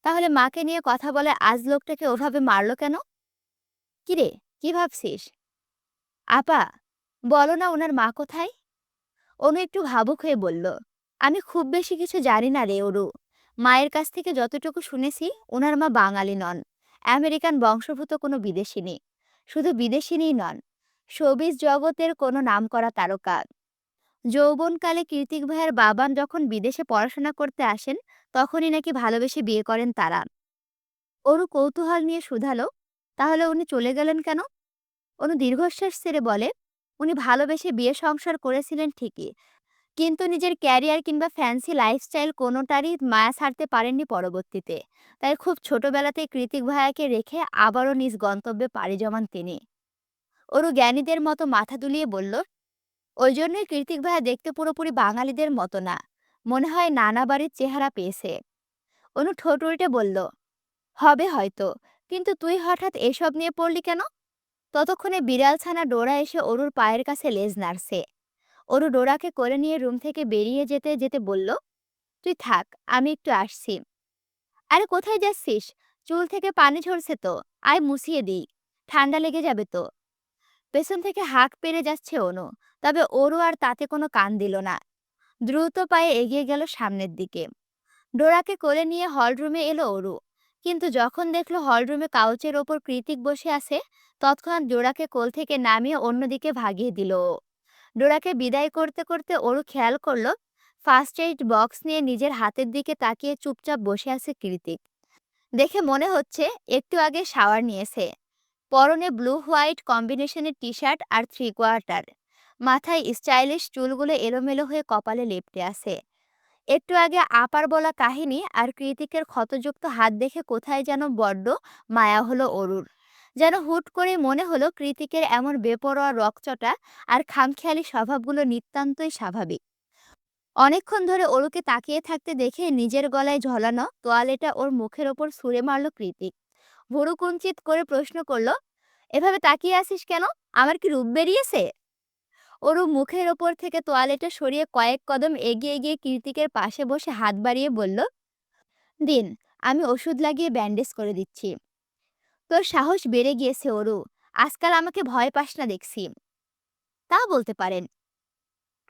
তাহলে মাকে নিয়ে কথা বলে আজ লোকটাকে ওভাবে মারলো কেন? কিরে, কি ভাবছিস? আপা, বলো না ওনার মা কোথায়? অনু একটু ভাবুক হয়ে বলল, আমি খুব বেশি কিছু জানি না রে অরু। মায়ের কাছ থেকে যতটুকু শুনেছি, ওনার মা বাঙালি নন, আমেরিকান বংশোদ্ভূত কোনো বিদেশিনী। শুধু বিদেশিনীই নন, শোবিজ জগতের কোনো নামকরা তারকা। যৌবনকালে কৃতিক ভাইয়ের বাবা যখন বিদেশে পড়াশোনা করতে আসেন, তখনই নাকি ভালোবেসে বিয়ে করেন তারা। অরু কৌতূহল নিয়ে শুধালো, তাহলে উনি চলে গেলেন কেন? অনু দীর্ঘশ্বাস ছেড়ে বলে, উনি ভালোবেসে বিয়ে সংসার করেছিলেন ঠিকই, কিন্তু নিজের ক্যারিয়ার কিংবা ফ্যান্সি লাইফস্টাইল কোনোটারই মায়া ছাড়তে পারেননি পরবর্তীতে। তাই খুব ছোটবেলাতেই কৃতিক ভাইয়াকে রেখে আবারও নিজ গন্তব্যে পাড়ি জমান তিনি। ওরু জ্ঞানীদের মতো মাথা দুলিয়ে বলল, ওই জন্যই কৃতিক ভাইয়া দেখতে পুরোপুরি বাঙালিদের মতো না, মনে হয় নানা বাড়ির চেহারা পেয়েছে। অনু ঠোঁট উল্টে বলল, হবে হয়তো, কিন্তু তুই হঠাৎ এসব নিয়ে পড়লি কেন? ততক্ষণে বিড়াল ছানা ডোরা এসে অরুর পায়ের কাছে লেজ নাড়ছে। অরু ডোরাকে করে নিয়ে রুম থেকে বেরিয়ে যেতে যেতে বলল, তুই থাক, আমি একটু আসছি। আরে কোথায় যাচ্ছিস? চুল থেকে পানি ঝরছে তো, আয় মুছিয়ে দিই, ঠান্ডা লেগে যাবে তো। পেছন থেকে হাঁক পেরে যাচ্ছে অনু, তবে অরু আর তাতে কোনো কান দিল না। দ্রুত পায়ে এগিয়ে গেল সামনের দিকে। ডোরাকে কোলে নিয়ে হলরুমে এলো অরু, কিন্তু যখন দেখলো হলরুমে কাউচের ওপর কৃতিক বসে আছে, তৎক্ষণাৎ ডোরাকে কোল থেকে নামিয়ে অন্যদিকে ভাগিয়ে দিল ও। ডোরাকে বিদায় করতে করতে অরু খেয়াল করলো, ফার্স্ট এইড বক্স নিয়ে নিজের হাতের দিকে তাকিয়ে চুপচাপ বসে আছে কৃতিক। দেখে মনে হচ্ছে একটু আগে শাওয়ার নিয়েছে। পরনে ব্লু হোয়াইট কম্বিনেশনের টি শার্ট আর থ্রি কোয়ার্টার। মাথায় স্টাইলিশ চুলগুলো এলোমেলো হয়ে কপালে লেপ্টে আছে। একটু আগে আপার বলা কাহিনী আর কৃতিকের ক্ষতযুক্ত হাত দেখে কোথায় যেন বড্ড মায়া হলো অরুর। যেন হুট করে মনে হলো কৃতিকের এমন বেপরোয়া রকচটা আর খামখেয়ালি স্বভাবগুলো নিতান্তই স্বাভাবিক। অনেকক্ষণ ধরে অরুকে তাকিয়ে থাকতে দেখে নিজের গলায় ঝলানো তোয়ালেটা ওর মুখের ওপর ছুঁড়ে মারল কৃতিক। ভুরু কুঞ্চিত করে প্রশ্ন করলো, এভাবে তাকিয়ে আছিস কেন? আমার কি রূপ বেরিয়েছে? অরু মুখের ওপর থেকে তোয়ালেটা সরিয়ে কয়েক কদম এগিয়ে গিয়ে কৃতিকের পাশে বসে হাত বাড়িয়ে বলল, দিন, আমি ওষুধ লাগিয়ে ব্যান্ডেজ করে দিচ্ছি। তোর সাহস বেড়ে গিয়েছে অরু, আজকাল আমাকে ভয় পাস না দেখছি। তা বলতে পারেন।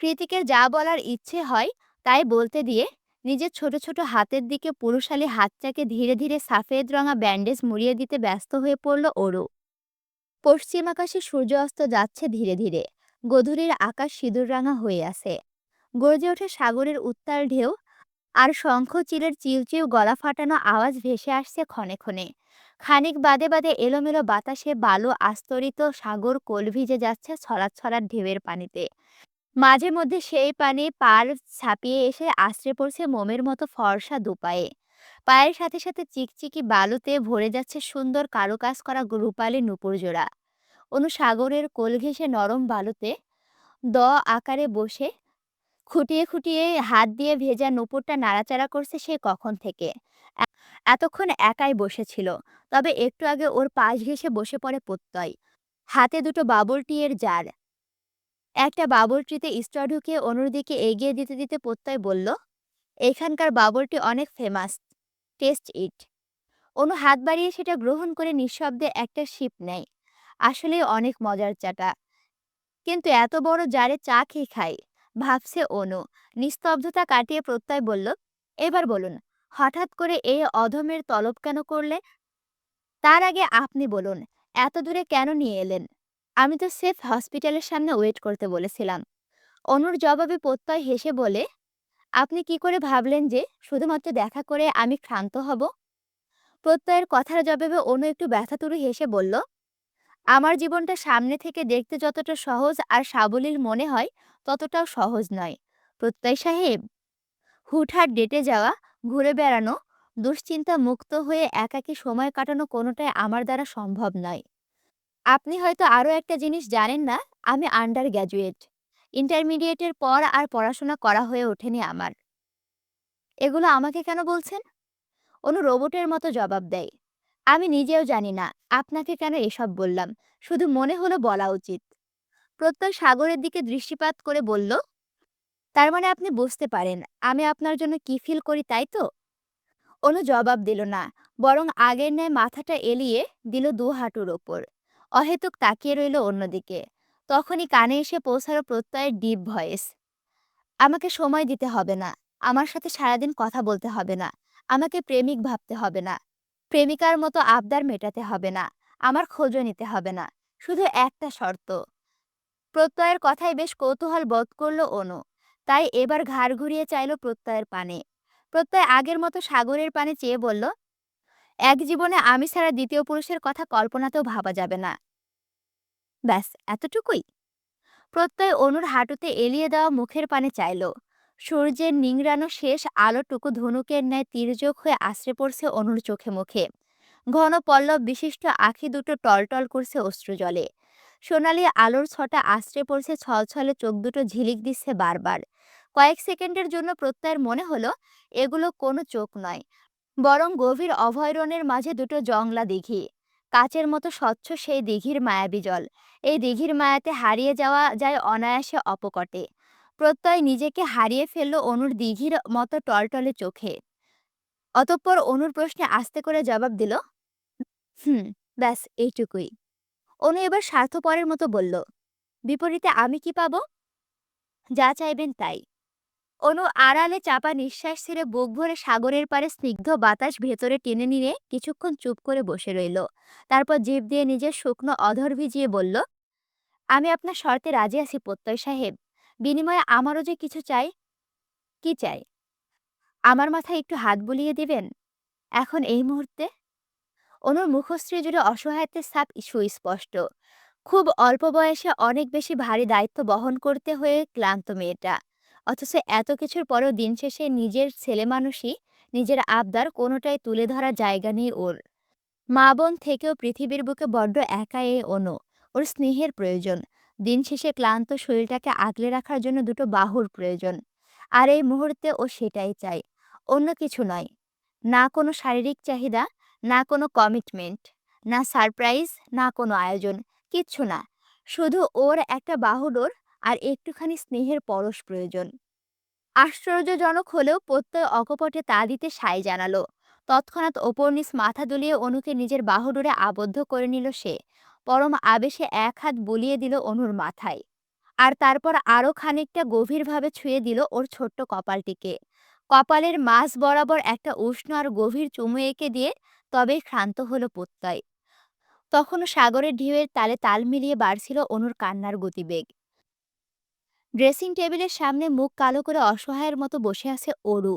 কৃতিকের যা বলার ইচ্ছে হয় তাই বলতে দিয়ে নিজের ছোট ছোট হাতের দিকে পুরুষালী হাতটাকে ধীরে ধীরে সাফেদ রঙা ব্যান্ডেজ মুড়িয়ে দিতে ব্যস্ত হয়ে পড়ল অরু। পশ্চিম আকাশে সূর্য অস্ত যাচ্ছে ধীরে ধীরে। গধূলির আকাশ সিঁদুররাঙা হয়ে আছে। গর্জে ওঠে সাগরের উত্তাল ঢেউ, আর শঙ্খ চিলের চিলচিল গলা ফাটানো আওয়াজ ভেসে আসছে ক্ষণে ক্ষণে। খানিক বাদে বাদে এলোমেলো বাতাসে বালু আস্তরিত সাগর কোল ভিজে যাচ্ছে ছড়াৎ ছড়াৎ ঢেউয়ের পানিতে। মাঝে মধ্যে সেই পানি পার ছাপিয়ে এসে আছড়ে পড়ছে মোমের মতো ফর্সা দুপায়ে। পায়ের সাথে সাথে চিকচিকি বালুতে ভরে যাচ্ছে সুন্দর কারুকাজ করা রূপালী নূপুর জোড়া। অনুসাগরের কোল ঘেঁষে নরম বালুতে দ আকারে বসে খুঁটিয়ে খুঁটিয়ে হাত দিয়ে ভেজা নূপুরটা নাড়াচাড়া করছে সে কখন থেকে। এ- এতক্ষণ একাই বসেছিল। তবে একটু আগে ওর পাশ ঘেঁষে বসে পড়ে প্রত্যয়। হাতে দুটো বাবুল টিয়ের জার। একটা বাবুল ট্রিতে স্ট্র ঢুকিয়ে অনুর দিকে এগিয়ে দিতে দিতে প্রত্যয় বলল, এখানকার বাবলটি অনেক ফেমাস, টেস্ট ইট। অনু হাত বাড়িয়ে সেটা গ্রহণ করে নিঃশব্দে একটা সিপ নেয়। আসলে অনেক মজার চাটা। কিন্তু এত বড় জারে চা খেয়ে খাই, ভাবছে অনু। নিস্তব্ধতা কাটিয়ে প্রত্যয় বলল, এবার বলুন, হঠাৎ করে এই অধমের তলব কেন করলে? তার আগে আপনি বলুন, এত দূরে কেন নিয়ে এলেন? আমি তো সেফ হসপিটালের সামনে ওয়েট করতে বলেছিলাম। অনুর জবাবে প্রত্যয় হেসে বলে, আপনি কি করে ভাবলেন যে শুধুমাত্র দেখা করে আমি ক্ষান্ত হব? প্রত্যয়ের কথার জবাবে অনু একটু ব্যথাতুরু হেসে বলল, আমার জীবনটা সামনে থেকে দেখতে যতটা সহজ আর সাবলীল মনে হয়, ততটাও সহজ নয় প্রত্যয় সাহেব। হুটহাট ডেটে যাওয়া, ঘুরে বেড়ানো, দুশ্চিন্তা মুক্ত হয়ে একাকী সময় কাটানো কোনোটাই আমার দ্বারা সম্ভব নয়। আপনি হয়তো আরও একটা জিনিস জানেন না, আমি আন্ডার গ্র্যাজুয়েট। ইন্টারমিডিয়েটের পর আর পড়াশোনা করা হয়ে ওঠেনি আমার। এগুলো আমাকে কেন বলছেন? অনু রোবটের মতো জবাব দেয়, আমি নিজেও জানি না আপনাকে কেন এসব বললাম, শুধু মনে হলো বলা উচিত। প্রত্যয় সাগরের দিকে দৃষ্টিপাত করে বলল, তার মানে আপনি বুঝতে পারেন আমি আপনার জন্য কি ফিল করি, তাই তো? অনু জবাব দিল না, বরং আগের ন্যায় মাথাটা এলিয়ে দিল দু হাঁটুর ওপর। অহেতুক তাকিয়ে রইল অন্যদিকে। তখনই কানে এসে পৌঁছালো প্রত্যয়ের ডিপ ভয়েস, আমাকে সময় দিতে হবে না, আমার সাথে সারাদিন কথা বলতে হবে না, আমাকে প্রেমিক ভাবতে হবে না, প্রেমিকার মতো আবদার মেটাতে হবে না, আমার খোঁজও নিতে হবে না, শুধু একটা শর্ত। প্রত্যয়ের কথায় বেশ কৌতূহল বোধ করল অনু। তাই এবার ঘাড় ঘুরিয়ে চাইল প্রত্যয়ের পানে। প্রত্যয় আগের মতো সাগরের পানে চেয়ে বলল, এক জীবনে আমি ছাড়া দ্বিতীয় পুরুষের কথা কল্পনাতেও ভাবা যাবে না। ব্যাস এতটুকুই? প্রত্যয় অনুর হাঁটুতে এলিয়ে দেওয়া মুখের পানে চাইল। সূর্যের নিংড়ানো শেষ আলোটুকু ধনুকের ন্যায় তির্যক হয়ে আশ্রে পড়ছে অনুর চোখে মুখে। ঘন পল্লব বিশিষ্ট আঁখি দুটো টলটল করছে অশ্রুজলে। সোনালি আলোর ছটা আশ্রে পড়ছে ছলছলে চোখ দুটো ঝিলিক দিচ্ছে বারবার। কয়েক সেকেন্ডের জন্য প্রত্যয়ের মনে হলো এগুলো কোনো চোখ নয়, বরং গভীর অভয়ারণ্যের মাঝে দুটো জংলা দিঘি। কাচের মতো স্বচ্ছ সেই দিঘির মায়াবী জল। এই দিঘির মায়াতে হারিয়ে যাওয়া যায় অনায়াসে অপকটে। প্রত্যয় নিজেকে হারিয়ে ফেলল অনুর দিঘির মতো টলটলে চোখে। অতঃপর অনুর প্রশ্নে আস্তে করে জবাব দিল, হুম, ব্যাস এইটুকুই। অনু এবার স্বার্থপরের মতো বলল, বিপরীতে আমি কি পাবো? যা চাইবেন তাই। অনু আড়ালে চাপা নিঃশ্বাস ছেড়ে বুক ভরে সাগরের পাড়ে স্নিগ্ধ বাতাস ভেতরে টেনে নিয়ে কিছুক্ষণ চুপ করে বসে রইল। তারপর জিভ দিয়ে নিজের শুকনো অধর ভিজিয়ে বলল, আমি আপনার শর্তে রাজি আছি প্রত্যয় সাহেব। বিনিময়ে আমারও যে কিছু চাই। কি চাই? আমার মাথায় একটু হাত বুলিয়ে দিবেন এখন এই মুহূর্তে। অনুর মুখশ্রী জুড়ে অসহায়ত্বের ছাপ সুস্পষ্ট। খুব অল্প বয়সে অনেক বেশি ভারী দায়িত্ব বহন করতে হয়ে ক্লান্ত মেয়েটা। অথচ এত কিছুর পরেও দিন শেষে নিজের ছেলে মানুষই, নিজের আবদার কোনোটাই তুলে ধরার জায়গা নেই ওর। মা বোন থেকেও পৃথিবীর বুকে বড্ড একা এ অনু। ওর স্নেহের প্রয়োজন। দিন শেষে ক্লান্ত শরীরটাকে আগলে রাখার জন্য দুটো বাহুর প্রয়োজন। আর এই মুহূর্তে ও সেটাই চায়, অন্য কিছু নয়। না কোনো শারীরিক চাহিদা, না কোনো কমিটমেন্ট, না সারপ্রাইজ, না কোনো আয়োজন, কিচ্ছু না। শুধু ওর একটা বাহুডোর আর একটুখানি স্নেহের পরশ প্রয়োজন। আশ্চর্যজনক হলেও প্রত্যয় অকপটে তা দিতে সায় জানালো। তৎক্ষণাৎ ওপর নিচ মাথা দুলিয়ে অনুকে নিজের বাহুডোরে আবদ্ধ করে নিল সে। পরম আবেশে এক হাত বুলিয়ে দিল অনুর মাথায়। আর তারপর আরো খানিকটা গভীরভাবে ছুঁয়ে দিল ওর ছোট্ট কপালটিকে। কপালের মাঝ বরাবর একটা উষ্ণ আর গভীর চুমু এঁকে দিয়ে তবেই ক্ষান্ত হলো প্রত্যয়। তখনও সাগরের ঢেউয়ের তালে তাল মিলিয়ে বাড়ছিল অনুর কান্নার গতিবেগ। ড্রেসিং টেবিলের সামনে মুখ কালো করে অসহায়ের মতো বসে আছে অরু।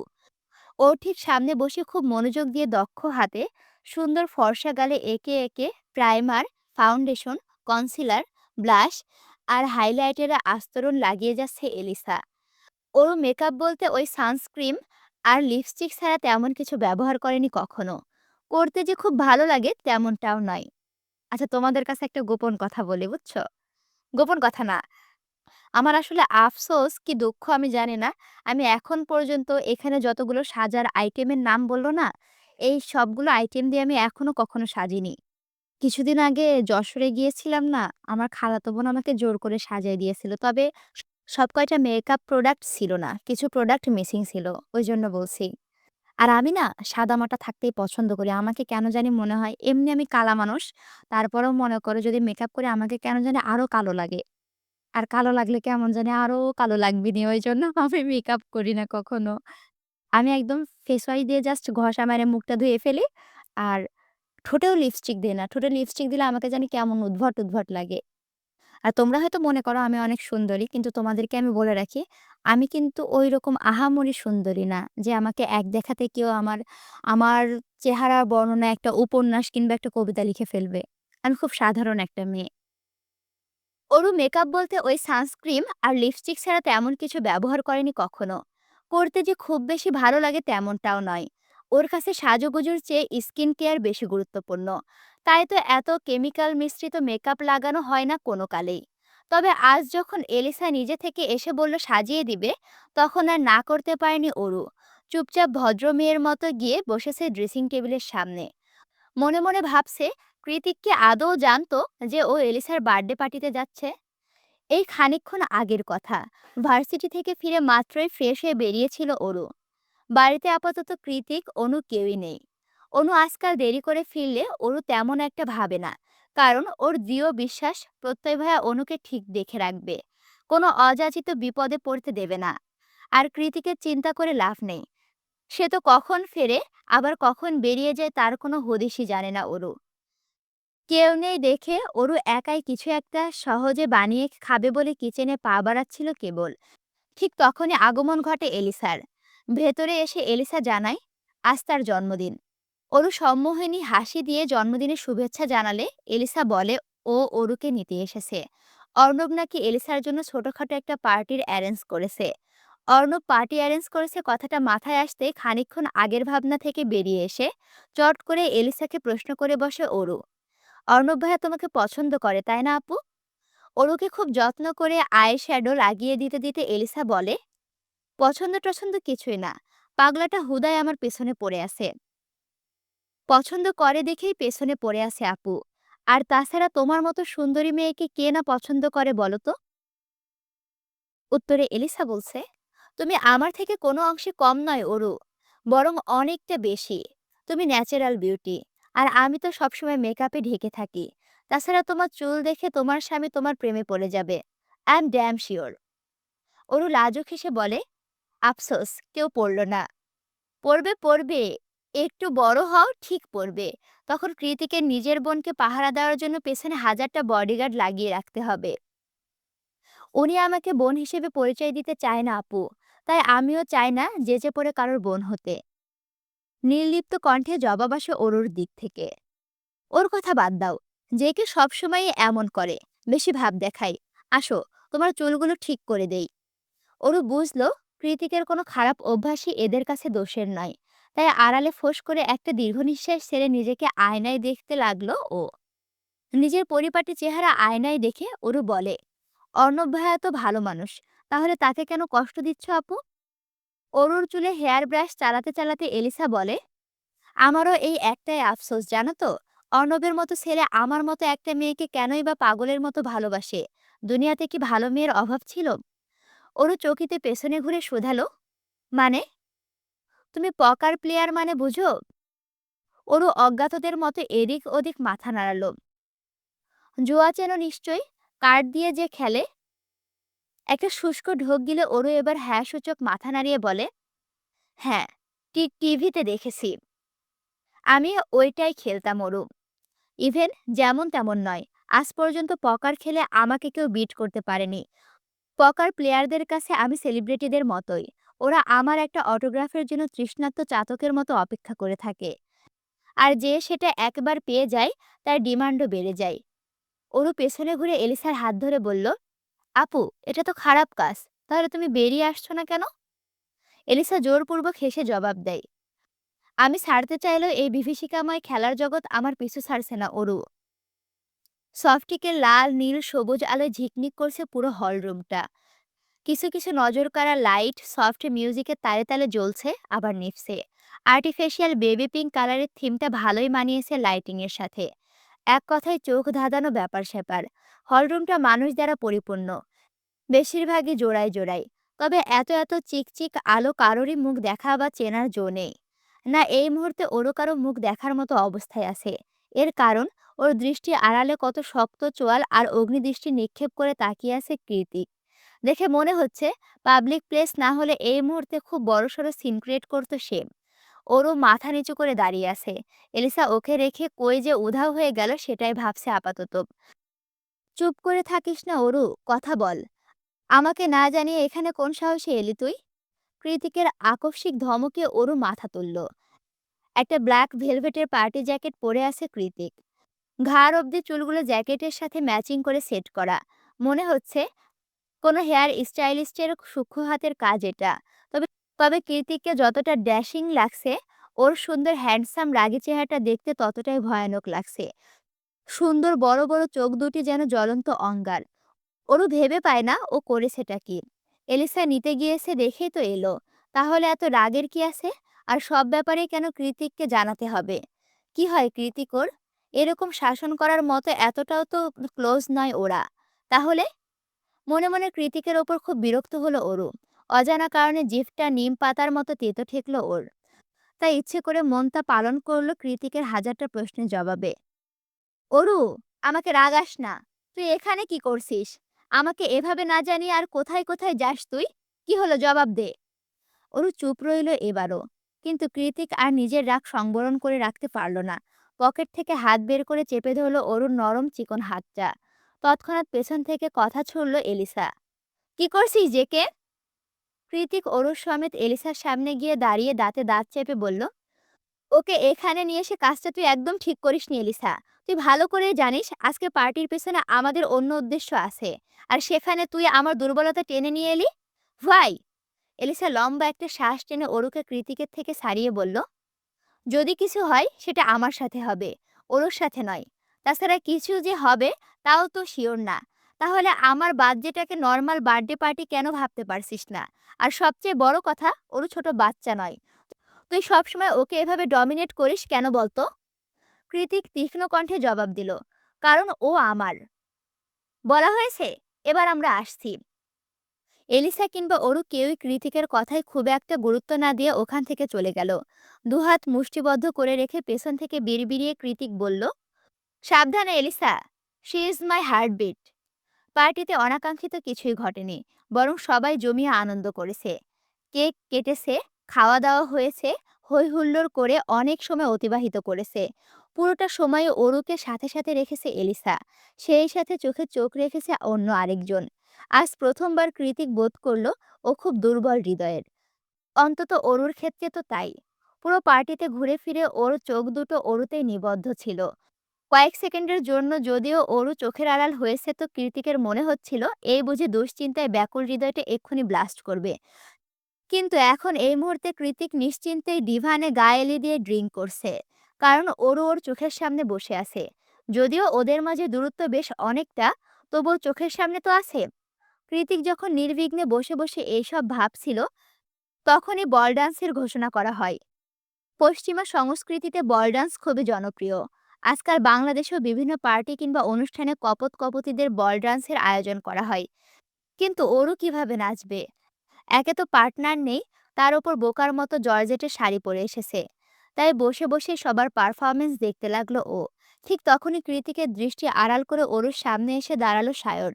ওর ঠিক সামনে বসে খুব মনোযোগ দিয়ে দক্ষ হাতে সুন্দর ফর্সা গালে একে একে প্রাইমার, ফাউন্ডেশন, কনসিলার, ব্লাশ আর হাইলাইটারের আস্তরণ লাগিয়ে যাচ্ছে এলিসা। ওর মেকআপ বলতে ওই সানস্ক্রিম আর লিপস্টিক ছাড়া তেমন কিছু ব্যবহার করেনি কখনো। করতে যে খুব ভালো লাগে তেমনটাও নয়। আচ্ছা, তোমাদের কাছে একটা গোপন কথা বলি, বুঝছো? গোপন কথা না, আমার আসলে আফসোস কি দুঃখ আমি জানি না। আমি এখন পর্যন্ত এখানে যতগুলো সাজার আইটেমের নাম বলল না, এই সবগুলো আইটেম দিয়ে আমি এখনো কখনো সাজিনি। কিছুদিন আগে যশোরে গিয়েছিলাম না, আমার খালাতো বোন আমাকে জোর করে সাজিয়ে দিয়েছিল। তবে সব কয়টা মেকআপ প্রোডাক্ট ছিল না। কিছু প্রোডাক্ট মিসিং ছিল। ওইজন্য বলছি। আর আমি না সাদামাটা থাকতেই পছন্দ করি। আমাকে কেন জানি মনে হয় এমনি আমি কালা মানুষ। তারপরেও মনে করো যদি মেকআপ করি আমাকে কেন জানি আরো কালো লাগে। আর কালো লাগলে কেমন জানি আরো কালো লাগবেনি। ওইজন্য আমি মেকআপ করি না কখনো। আমি একদম ফেস ওয়াশ দিয়ে জাস্ট ঘষা মেরে মুখটা ধুয়ে ফেলি। আর ঠোঁটেও লিপস্টিক দেই না। ঠোঁটে লিপস্টিক দিলে আমাকে জানি কেমন উদ্ভট, উদ্ভট লাগে। আর তোমরা হয়তো মনে করো আমি অনেক সুন্দরী। কিন্তু তোমাদেরকে আমি বলে রাখি, আমি কিন্তু ঐরকম আহামরি সুন্দরী না যে আমাকে এক দেখাতে কেউ আমার চেহারার বর্ণনা একটা উপন্যাস কিংবা একটা কবিতা লিখে ফেলবে। আমি খুব সাধারণ একটা মেয়ে। অরু মেকআপ বলতে ওই সানস্ক্রিম আর লিপস্টিক ছাড়া তেমন কিছু ব্যবহার করেনি কখনো। করতে যে খুব বেশি ভালো লাগে তেমনটাও নয়। ওর কাছে সাজুগুজুর চেয়ে স্কিন কেয়ার বেশি গুরুত্বপূর্ণ। তাই তো এত কেমিক্যাল মিশ্রিত মেকআপ লাগানো হয় না কোনো কালেই। তবে আজ যখন এলিসা নিজে থেকে এসে বলল সাজিয়ে দিবে, তখন আর না করতে পারেনি অরু। চুপচাপ ভদ্র মেয়ের মতো গিয়ে বসেছে ড্রেসিং টেবিলের সামনে। মনে মনে ভাবছে, কৃতিক কি আদৌ জানতো যে ও এলিসার বার্থডে পার্টিতে যাচ্ছে? এই খানিকক্ষণ আগের কথা। ভার্সিটি থেকে ফিরে মাত্রই ফ্রেশ হয়ে বেরিয়েছিল অরু। বাড়িতে আপাতত কৃতিক, অনু কেউই নেই। অনু আজকাল দেরি করে ফিরলে অরু তেমন একটা ভাবে না। কারণ ওর দৃঢ় বিশ্বাস প্রত্যয় ভাইয়া অনুকে ঠিক দেখে রাখবে। কোনো অযাচিত বিপদে পড়তে দেবে না। আর কৃতিকের চিন্তা করে লাভ নেই। সে তো কখন ফেরে, আবার কখন বেরিয়ে যায় তার কোনো হদিশই জানে না অরু। কেউ নেই দেখে অরু একাই কিছু একটা সহজে বানিয়ে খাবে বলে কিচেনে পা বাড়াচ্ছিল কেবল। ঠিক তখনই আগমন ঘটে এলিসার। ভেতরে এসে এলিসা জানায় আজ তার জন্মদিন। অরু সম্মোহিনী হাসি দিয়ে জন্মদিনের শুভেচ্ছা জানালে এলিসা বলে ও অরুকে নিতে এসেছে। অর্ণব নাকি এলিসার জন্য ছোটখাটো একটা পার্টির অ্যারেঞ্জ করেছে। অর্ণব পার্টি অ্যারেঞ্জ করেছে কথাটা মাথায় আসতে খানিকক্ষণ আগের ভাবনা থেকে বেরিয়ে এসে চট করে এলিসাকে প্রশ্ন করে বসে অরু। অর্ণব ভাইয়া তোমাকে পছন্দ করে তাই না আপু? অরুকে খুব যত্ন করে আই শ্যাডো লাগিয়ে দিতে দিতে এলিসা বলে, পছন্দ টছন্দ কিছুই না। পাগলাটা হুদায় আমার পেছনে পড়ে আছে। পছন্দ করে দেখেই পেছনে পড়ে আছে আপু। আর তাছাড়া তোমার মতো সুন্দরী মেয়েকে কে না পছন্দ করে বলো তো? উত্তরে এলিসা বলছে, তুমি আমার থেকে কোনো অংশে কম নয় অরু, বরং অনেকটা বেশি। তুমি ন্যাচারাল বিউটি। আর আমি তো সবসময় মেকআপে ঢেকে থাকি। তাছাড়া তোমার চুল দেখে তোমার স্বামী তোমার প্রেমে পড়ে যাবে। I am damn sure. Aru লাজুক হেসে বলে, আফসোস কেউ পড়ল না। পড়বে পড়বে, একটু বড় হও ঠিক পড়বে। তখন কৃতিকের নিজের বোনকে পাহারা দেওয়ার জন্য পেছনে হাজারটা বডিগার্ড লাগিয়ে রাখতে হবে। উনি আমাকে বোন হিসেবে পরিচয় দিতে চায় না আপু। তাই আমিও চাই না যেচে পড়ে কারোর বোন হতে। নির্লিপ্ত কণ্ঠে জবাব আসে অরুর দিক থেকে। ওর কথা বাদ দাও। যে কে সবসময় এমন করে, বেশি ভাব দেখাই। আসো, তোমার চুলগুলো ঠিক করে দেই। অরু বুঝলো কৃতিকের কোনো খারাপ অভ্যাসই এদের কাছে দোষের নয়। তাই আড়ালে ফোঁস করে একটা দীর্ঘ নিঃশ্বাস ছেড়ে নিজেকে আয়নায় দেখতে লাগলো ও। নিজের পরিপাটি চেহারা আয়নায় দেখে অরু বলে, অর্ণব ভাইয়া তো ভালো মানুষ। তাহলে তাকে কেন কষ্ট দিচ্ছ আপু? অরুর চুলে হেয়ার ব্রাশ চালাতে চালাতে এলিসা বলে, আমারও এই একটাই আফসোস জানো তো, অর্ণবের মতো ছেলে আমার মতো একটা মেয়েকে কেনই বা পাগলের মতো ভালোবাসে। দুনিয়াতে কি ভালো মেয়ের অভাব ছিল? অরু চকিতে পেছনে ঘুরে শোধালো, মানে? তুমি পকার প্লেয়ার মানে বুঝো? অরু অজ্ঞাতদের মতো এদিক ওদিক মাথা নাড়ালো। জুয়া চেনো নিশ্চয়ই, কার্ড দিয়ে যে খেলে। একটা শুষ্ক ঢোক গিলে অরু এবার হ্যাঁ সূচক মাথা নাড়িয়ে বলে, হ্যাঁ, টিভিতে দেখেছি। আমি ওইটাই খেলতাম অরু। ইভেন যেমন তেমন নয়। আজ পর্যন্ত পকার খেলে আমাকে কেউ বিট করতে পারেনি। পকার প্লেয়ারদের কাছে আমি সেলিব্রিটিদের মতোই। ওরা আমার একটা অটোগ্রাফের জন্য তৃষ্ণার্ত চাতকের মতো অপেক্ষা করে থাকে। আর যে সেটা একবার পেয়ে যায়, তার ডিমান্ডও বেড়ে যায়। ওরও পেছনে ঘুরে এলিসার হাত ধরে বলল, আপু, এটা তো খারাপ কাজ। তাহলে তুমি বেরিয়ে আসছো না কেন? এলিসা জোরপূর্বক হেসে জবাব দেয়, আমি ছাড়তে চাইলেও এই বিভীষিকাময় খেলার জগৎ আমার পিছু ছাড়ছে না অরু। সফটিকের লাল নীল সবুজ আলোয় ঝিকমিক করছে পুরো হলরুমটা। কিছু কিছু নজরকাড়া লাইট সফট মিউজিকের তালে তালে জ্বলছে, আবার নিভছে। আর্টিফিশিয়াল বেবি পিঙ্ক কালারের থিমটা ভালোই মানিয়েছে লাইটিং এর সাথে। এক কথায় চোখ ধাঁধানো ব্যাপার স্যাপার। হলরুমটা মানুষ দ্বারা পরিপূর্ণ, বেশিরভাগই জোড়ায় জোড়ায়। তবে এত এত চিকচিক আলো কারোরই মুখ দেখা বা চেনার জো নেই। না এই মুহূর্তে ওরও কারো মুখ দেখার মতো অবস্থায় আছে। এর কারণ, ওর দৃষ্টি আড়ালে কত শক্ত চোয়াল আর অগ্নিদৃষ্টি নিক্ষেপ করে তাকিয়ে আছে কৃতিক। দেখে মনে হচ্ছে পাবলিক প্লেস না হলে এই মুহূর্তে খুব বড়সড় সিন ক্রিয়েট করতো সে। ওরও মাথা নিচু করে দাঁড়িয়ে আছে। এলিসা ওকে রেখে কই যে উধাও হয়ে গেল সেটাই ভাবছে আপাতত। চুপ করে থাকিস না অরু, কথা বল। আমাকে না জানিয়ে এখানে কোন সাহসে এলি তুই? কৃতিকের আকস্মিক ধমকে ওরও মাথা তুলল। একটা ব্ল্যাক ভেলভেটের পার্টি জ্যাকেট পরে আছে কৃতিক। ঘাড় অবধি চুলগুলো জ্যাকেটের সাথে ম্যাচিং করে সেট করা। মনে হচ্ছে কোনো হেয়ার স্টাইলিস্টের সূক্ষ্ম হাতের কাজ এটা। তবে তবে কৃতিককে যতটা ড্যাশিং লাগছে, ওর সুন্দর হ্যান্ডসাম রাগী চেহারাটা দেখতে ততটাই ভয়ানক লাগছে। সুন্দর বড় বড় চোখ দুটি যেন জ্বলন্ত অঙ্গার। ওরও ভেবে পায় না ও করেছেটা কি। এলিসা নিতে গিয়েছে দেখেই তো এলো। তাহলে এত রাগের কি আছে? আর সব ব্যাপারে কেন কৃতিককে জানাতে হবে? কি হয় কৃতিক ওর? এরকম শাসন করার মতো এতটাও তো ক্লোজ নয় ওরা। তাহলে? মনে মনে কৃতিকের ওপর খুব বিরক্ত হলো ওরও। অজানা কারণে জিভটা নিম পাতার মতো তেতো ঠেকলো ওর। তাই ইচ্ছে করে মনটা পালন করলো কৃতিকের হাজারটা প্রশ্নের জবাবে। অরু, আমাকে রাগাস না। তুই এখানে কি করছিস? আমাকে এভাবে না জানিয়ে আর কোথায় কোথায় যাস তুই? কি হলো, জবাব দে। অরু চুপ রইল এবারও। কিন্তু কৃতিক আর নিজের রাগ সংবরণ করে রাখতে পারল না। পকেট থেকে হাত বের করে চেপে ধরল অরুর নরম চিকন হাতটা। তৎক্ষণাৎ পেছন থেকে কথা ছুড়ল এলিসা, কি করছিস জেকে? কৃতিক অরুর সমেত এলিসার সামনে গিয়ে দাঁড়িয়ে দাঁতে দাঁত চেপে বলল, ওকে এখানে নিয়ে এসে কাজটা তুই একদম ঠিক করিসনি এলিসা। তুই ভালো করে জানিস আজকে পার্টির পেছনে আমাদের অন্য উদ্দেশ্য আছে। আর সেখানে তুই আমার দুর্বলতা টেনে নিয়ে এলি। ভাই! এলিসা লম্বা একটা শ্বাস টেনে অরুকে কৃতিকের থেকে ছাড়িয়ে বলল, যদি কিছু হয় সেটা আমার সাথে হবে, ওরুর সাথে নয়। তাছাড়া কিছু যে হবে তাও তো শিওর না। তাহলে আমার বার্থডেটাকে নর্মাল বার্থডে পার্টি কেন ভাবতে পারছিস না? আর সবচেয়ে বড় কথা, ওরু ছোট বাচ্চা নয়। তুই সবসময় ওকে এভাবে ডমিনেট করিস কেন বলতো? কৃতিক তীক্ষ্ণ কণ্ঠে জবাব দিল, কারণ ও আমার। বলা হয়েছে, এবার আমরা আসছি। এলিসা কিংবা ওরু কেউই কৃতিকের কথায় খুব একটা গুরুত্ব না দিয়ে ওখান থেকে চলে গেল। দুহাত মুষ্টিবদ্ধ করে রেখে পেছন থেকে বিড়বিড়িয়ে কৃতিক বলল, সাবধানে Elisa, she is my heartbeat. পার্টিতে অনাকাঙ্ক্ষিত কিছুই ঘটেনি, বরং সবাই জমিয়ে আনন্দ করেছে। কেক কেটেছে, খাওয়া দাওয়া হয়েছে, হই হুল্লোড় করে অনেক সময় অতিবাহিত করেছে। পুরোটা সময় অরুকে সাথে সাথে রেখেছে এলিসা, সেই সাথে চোখে চোখ রেখেছে অন্য আরেকজন। আজ প্রথমবার কৃতিক বোধ করলো ও খুব দুর্বল হৃদয়ের। অন্তত অরুর ক্ষেত্রে তো তাই। পুরো পার্টিতে ঘুরে ফিরে ওর চোখ দুটো অরুতেই নিবদ্ধ ছিল। কয়েক সেকেন্ডের জন্য যদিও ওরও চোখের আড়াল হয়েছে, তো কৃতিকের মনে হচ্ছিল এই বুঝি দুশ্চিন্তায় ব্যাকুল হৃদয়টা এক্ষুনি ব্লাস্ট করবে। কিন্তু এখন এই মুহূর্তে কৃতিক নিশ্চিন্তেই ডিভানে গা এলিয়ে দিয়ে ড্রিঙ্ক করছে। কারণ ওরও ওর চোখের সামনে বসে আছে। যদিও ওদের মাঝে দূরত্ব বেশ অনেকটা, তবুও চোখের সামনে তো আছে। কৃতিক যখন নির্বিঘ্নে বসে বসে এইসব ভাবছিল, তখনই বল ডান্সের ঘোষণা করা হয়। পশ্চিমা সংস্কৃতিতে বল ডান্স খুবই জনপ্রিয়। আজকাল বাংলাদেশেও বিভিন্ন পার্টি কিংবা অনুষ্ঠানে কপত কপতিদের বল ডান্সের আয়োজন করা হয়। কিন্তু ওরও কিভাবে নাচবে? একে তো পার্টনার নেই, তার ওপর বোকার মতো জর্জেটের শাড়ি পরে এসেছে। তাই বসে বসে সবার পারফরমেন্স দেখতে লাগলো ও। ঠিক তখনই কৃতিকের দৃষ্টি আড়াল করে ওরুর সামনে এসে দাঁড়ালো সায়র।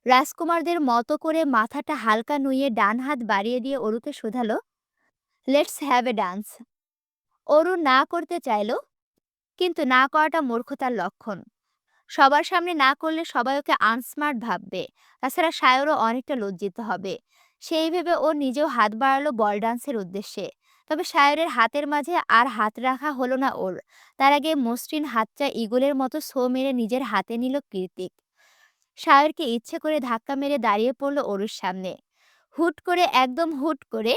রাজকুমারদের মতো করে মাথাটা হালকা নুইয়ে ডান হাত বাড়িয়ে দিয়ে অরুকে শোধালো, let's have a dance. Aru না করতে চাইলো, কিন্তু না করাটা মূর্খতার লক্ষণ। সবার সামনে না করলে সবাই ওকে আনস্মার্ট ভাববে। তাছাড়া সায়রও অনেকটা লজ্জিত হবে। সেই ভেবে ও নিজেও হাত বাড়ালো বল ডান্সের উদ্দেশ্যে। তবে সায়রের হাতের মাঝে আর হাত রাখা হলো না ওর। তার আগে মসৃণ হাতটা ঈগলের মতো ছোঁ মেরে নিজের হাতে নিল কৃতিক। সায়রকে ইচ্ছে করে ধাক্কা মেরে দাঁড়িয়ে পড়ল অরুর সামনে। হুট করে, একদম হুট করে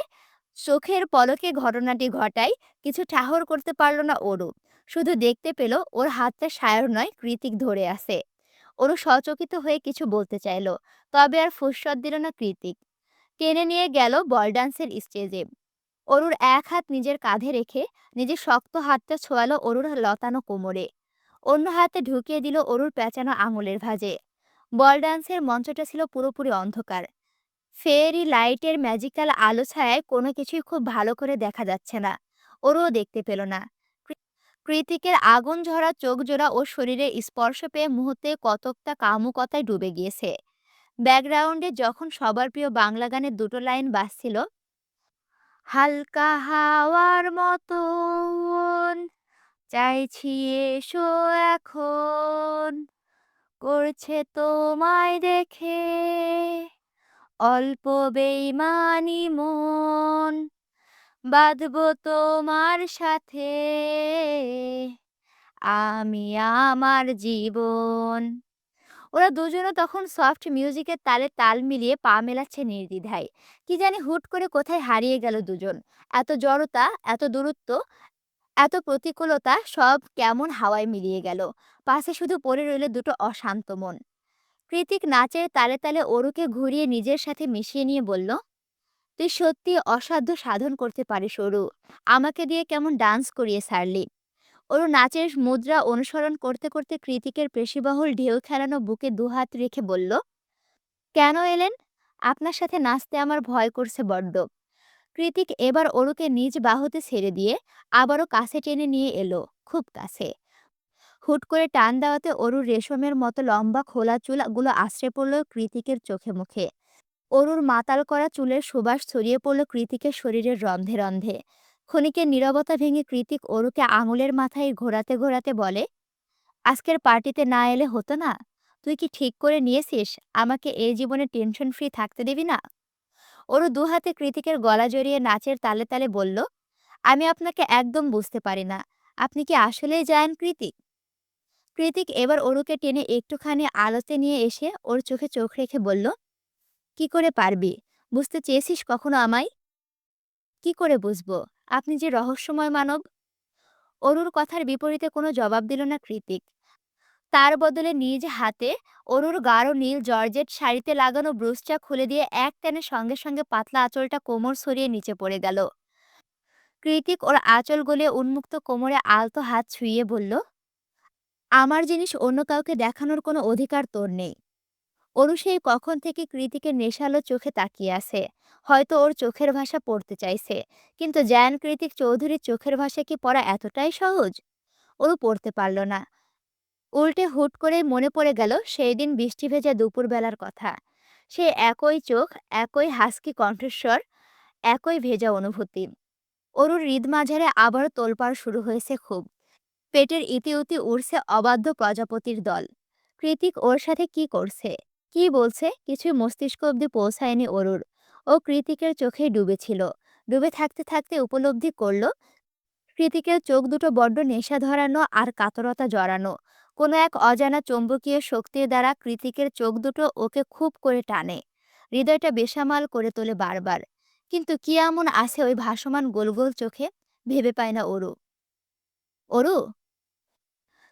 চোখের পলকে ঘটনাটি ঘটায়। কিছু ঠাহর করতে পারল না অরু। শুধু দেখতে পেল ওর হাতটা সায়র নয়, কৃতিক ধরে আছে। অরু সচকিত হয়ে কিছু বলতে চাইল, তবে আর ফুসসত দিল না কৃতিক। টেনে নিয়ে গেল বল ডান্সের স্টেজে। অরুর এক হাত নিজের কাঁধে রেখে নিজের শক্ত হাতটা ছোঁয়ালো অরুর লতানো কোমরে। অন্য হাতে ঢুকিয়ে দিল অরুর পেঁচানো আঙুলের ভাঁজে। বল ডান্সের মঞ্চটা ছিল পুরোপুরি অন্ধকার। ফেয়ারি লাইটের ম্যাজিক্যাল আলো ছায়ায় কোনো কিছুই খুব ভালো করে দেখা যাচ্ছে না। ওরও দেখতে পেল না। কৃতিকের আগুন ঝরা চোখ জোড়া ও শরীরে স্পর্শ পেয়ে মুহূর্তে কতকটা কামুকতায় ডুবে গিয়েছে। ব্যাকগ্রাউন্ডে যখন সবার প্রিয় বাংলা গানের দুটো লাইন বাজছিল, হালকা হাওয়ার মতন চাইছি এসো এখন, করছে তোমায় দেখে অল্প বেইমানি মন, বাঁধবো তোমার সাথে আমি আমার জীবন। ওরা দুজনও তখন সফট মিউজিকের তালে তাল মিলিয়ে পা মেলাচ্ছে নির্দ্বিধায়। কি জানি হুট করে কোথায় হারিয়ে গেল দুজন। এত জড়তা, এত দূরত্ব, এত প্রতিকূলতা সব কেমন হাওয়ায় মিলিয়ে গেল। পাশে শুধু পড়ে রইল দুটো অশান্ত মন। কৃতিক নাচের তালে তালে অরুকে ঘুরিয়ে নিজের সাথে মিশিয়ে নিয়ে বলল, তুই সত্যি অসাধ্য সাধন করতে পারিস অরু। আমাকে দিয়ে কেমন ডান্স করিয়ে ছাড়লি। অরু নাচের মুদ্রা অনুসরণ করতে করতে কৃতিকের পেশিবহুল ঢেউ খেলানো বুকে দুহাত রেখে বলল, কেন এলেন? আপনার সাথে নাচতে আমার ভয় করছে বড্ড। কৃতিক এবার অরুকে নিজ বাহুতে ছেড়ে দিয়ে আবারও কাছে টেনে নিয়ে এলো, খুব কাছে। হুট করে টান দেওয়াতে অরুর রেশমের মতো লম্বা খোলা চুলগুলো আশ্রে পড়ল কৃতিকের চোখে মুখে। অরুর মাতাল করা চুলের সুবাস ছড়িয়ে পড়ল কৃতিকের শরীরের রন্ধে রন্ধে। ক্ষণিকের নীরবতা ভেঙে কৃতিক অরুকে আঙুলের মাথায় ঘোরাতে ঘোরাতে বলে, আজকের পার্টিতে না এলে হতো না? তুই কি ঠিক করে নিয়েছিস আমাকে এই জীবনে টেনশন ফ্রি থাকতে দিবি না? অরু দুহাতে কৃতিকের গলা জড়িয়ে নাচের তালে তালে বলল, আমি আপনাকে একদম বুঝতে পারি না। আপনি কি আসলেই জায়েন কৃতিক? কৃতিক এবার অরুকে টেনে একটুখানি আলোতে নিয়ে এসে ওর চোখে চোখ রেখে বলল, কি করে পারবি? বুঝতে চেয়েছিস কখনো আমায়? কি করে বুঝবো? আপনি যে রহস্যময় মানব। অরুর কথার বিপরীতে কোনো জবাব দিল না কৃতিক। তার বদলে নিজ হাতে অরুর গাঢ় নীল জর্জেট শাড়িতে লাগানো ব্রুজটা খুলে দিয়ে এক টানে সঙ্গে সঙ্গে পাতলা আঁচলটা কোমর সরিয়ে নিচে পড়ে গেল। কৃতিক ওর আঁচল গলিয়ে উন্মুক্ত কোমরে আলতো হাত ছুঁয়ে বলল, আমার জিনিস অন্য কাউকে দেখানোর কোনো অধিকার তোর নেই। অরু সেই কখন থেকে কৃতিকের নেশালো চোখে তাকিয়ে আছে। হয়তো ওর চোখের ভাষা পড়তে চাইছে। কিন্তু জায়ান কৃতিক চৌধুরীর চোখের ভাষা কি পড়া এতটাই সহজ? ওরু পড়তে পারল না। উল্টে হুট করে মনে পড়ে গেল সেই দিন বৃষ্টি ভেজা দুপুরবেলার কথা। সে একই চোখ, একই হাসকি কণ্ঠস্বর, একই ভেজা অনুভূতি। অরুর হৃদ মাঝারে আবারও তোলপাড় শুরু হয়েছে খুব। পেটের ইতিউতি উড়ছে অবাধ্য প্রজাপতির দল। কৃতিক ওর সাথে কি করছে, কি বলছে কিছুই মস্তিষ্ক অবধি পৌঁছায়নি অরুর। ও কৃতিকের চোখেই ডুবেছিল। ডুবে থাকতে থাকতে উপলব্ধি করল, কৃতিকের চোখ দুটো বড্ড নেশা ধরানো আর কাতরতা জড়ানো। কোনো এক অজানা চৌম্বকীয় শক্তির দ্বারা কৃতিকের চোখ দুটো ওকে খুব করে টানে। হৃদয়টা বেসামাল করে তোলে বারবার। কিন্তু কি এমন আছে ওই ভাসমান গোল গোল চোখে? ভেবে পায় না অরু। অরু!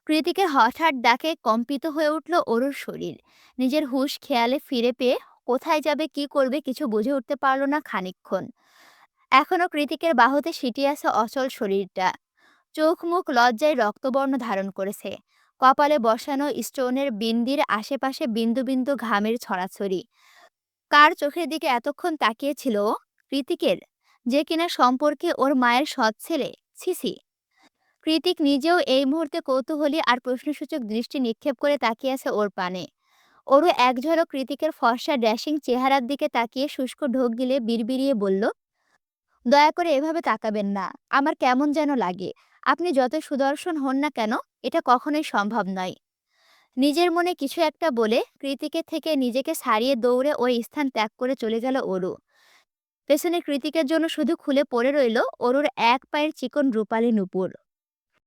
কৃতিকের হঠাৎ ডাকে কম্পিত হয়ে উঠল অরুর শরীর। নিজের হুঁশ খেয়ালে ফিরে পেয়ে কোথায় যাবে, কি করবে কিছু বুঝে উঠতে পারল না খানিকক্ষণ। এখনো কৃতিকের বাহুতে সিটিয়ে আছে অচল শরীরটা। চোখ মুখ লজ্জায় রক্তবর্ণ ধারণ করেছে। কপালে বসানো স্টোনের বিন্দির আশেপাশে বিন্দু বিন্দু ঘামের ছড়াছড়ি। কার চোখের দিকে এতক্ষণ তাকিয়েছিল ও? কৃতিকের, যে কিনা সম্পর্কে ওর মায়ের সৎ ছেলে। ছিছি! কৃতিক নিজেও এই মুহূর্তে কৌতূহলী আর প্রশ্নসূচক দৃষ্টি নিক্ষেপ করে তাকিয়ে আছে ওর পানে। ওরও এক ঝলক কৃতিকের ফর্সা ড্যাশিং চেহারার দিকে তাকিয়ে শুষ্ক ঢোক গিলে বিড়বিড়িয়ে বলল, দয়া করে এভাবে তাকাবেন না। আমার কেমন যেন লাগে। আপনি যতই সুদর্শন হন না কেন, এটা কখনোই সম্ভব নয়। নিজের মনে কিছু একটা বলে কৃতিকের থেকে নিজেকে ছাড়িয়ে দৌড়ে ওই স্থান ত্যাগ করে চলে গেল অরু। পেছনে কৃতিকের জন্য শুধু খুলে পড়ে রইল অরুর এক পায়ের চিকন রূপালী নূপুর।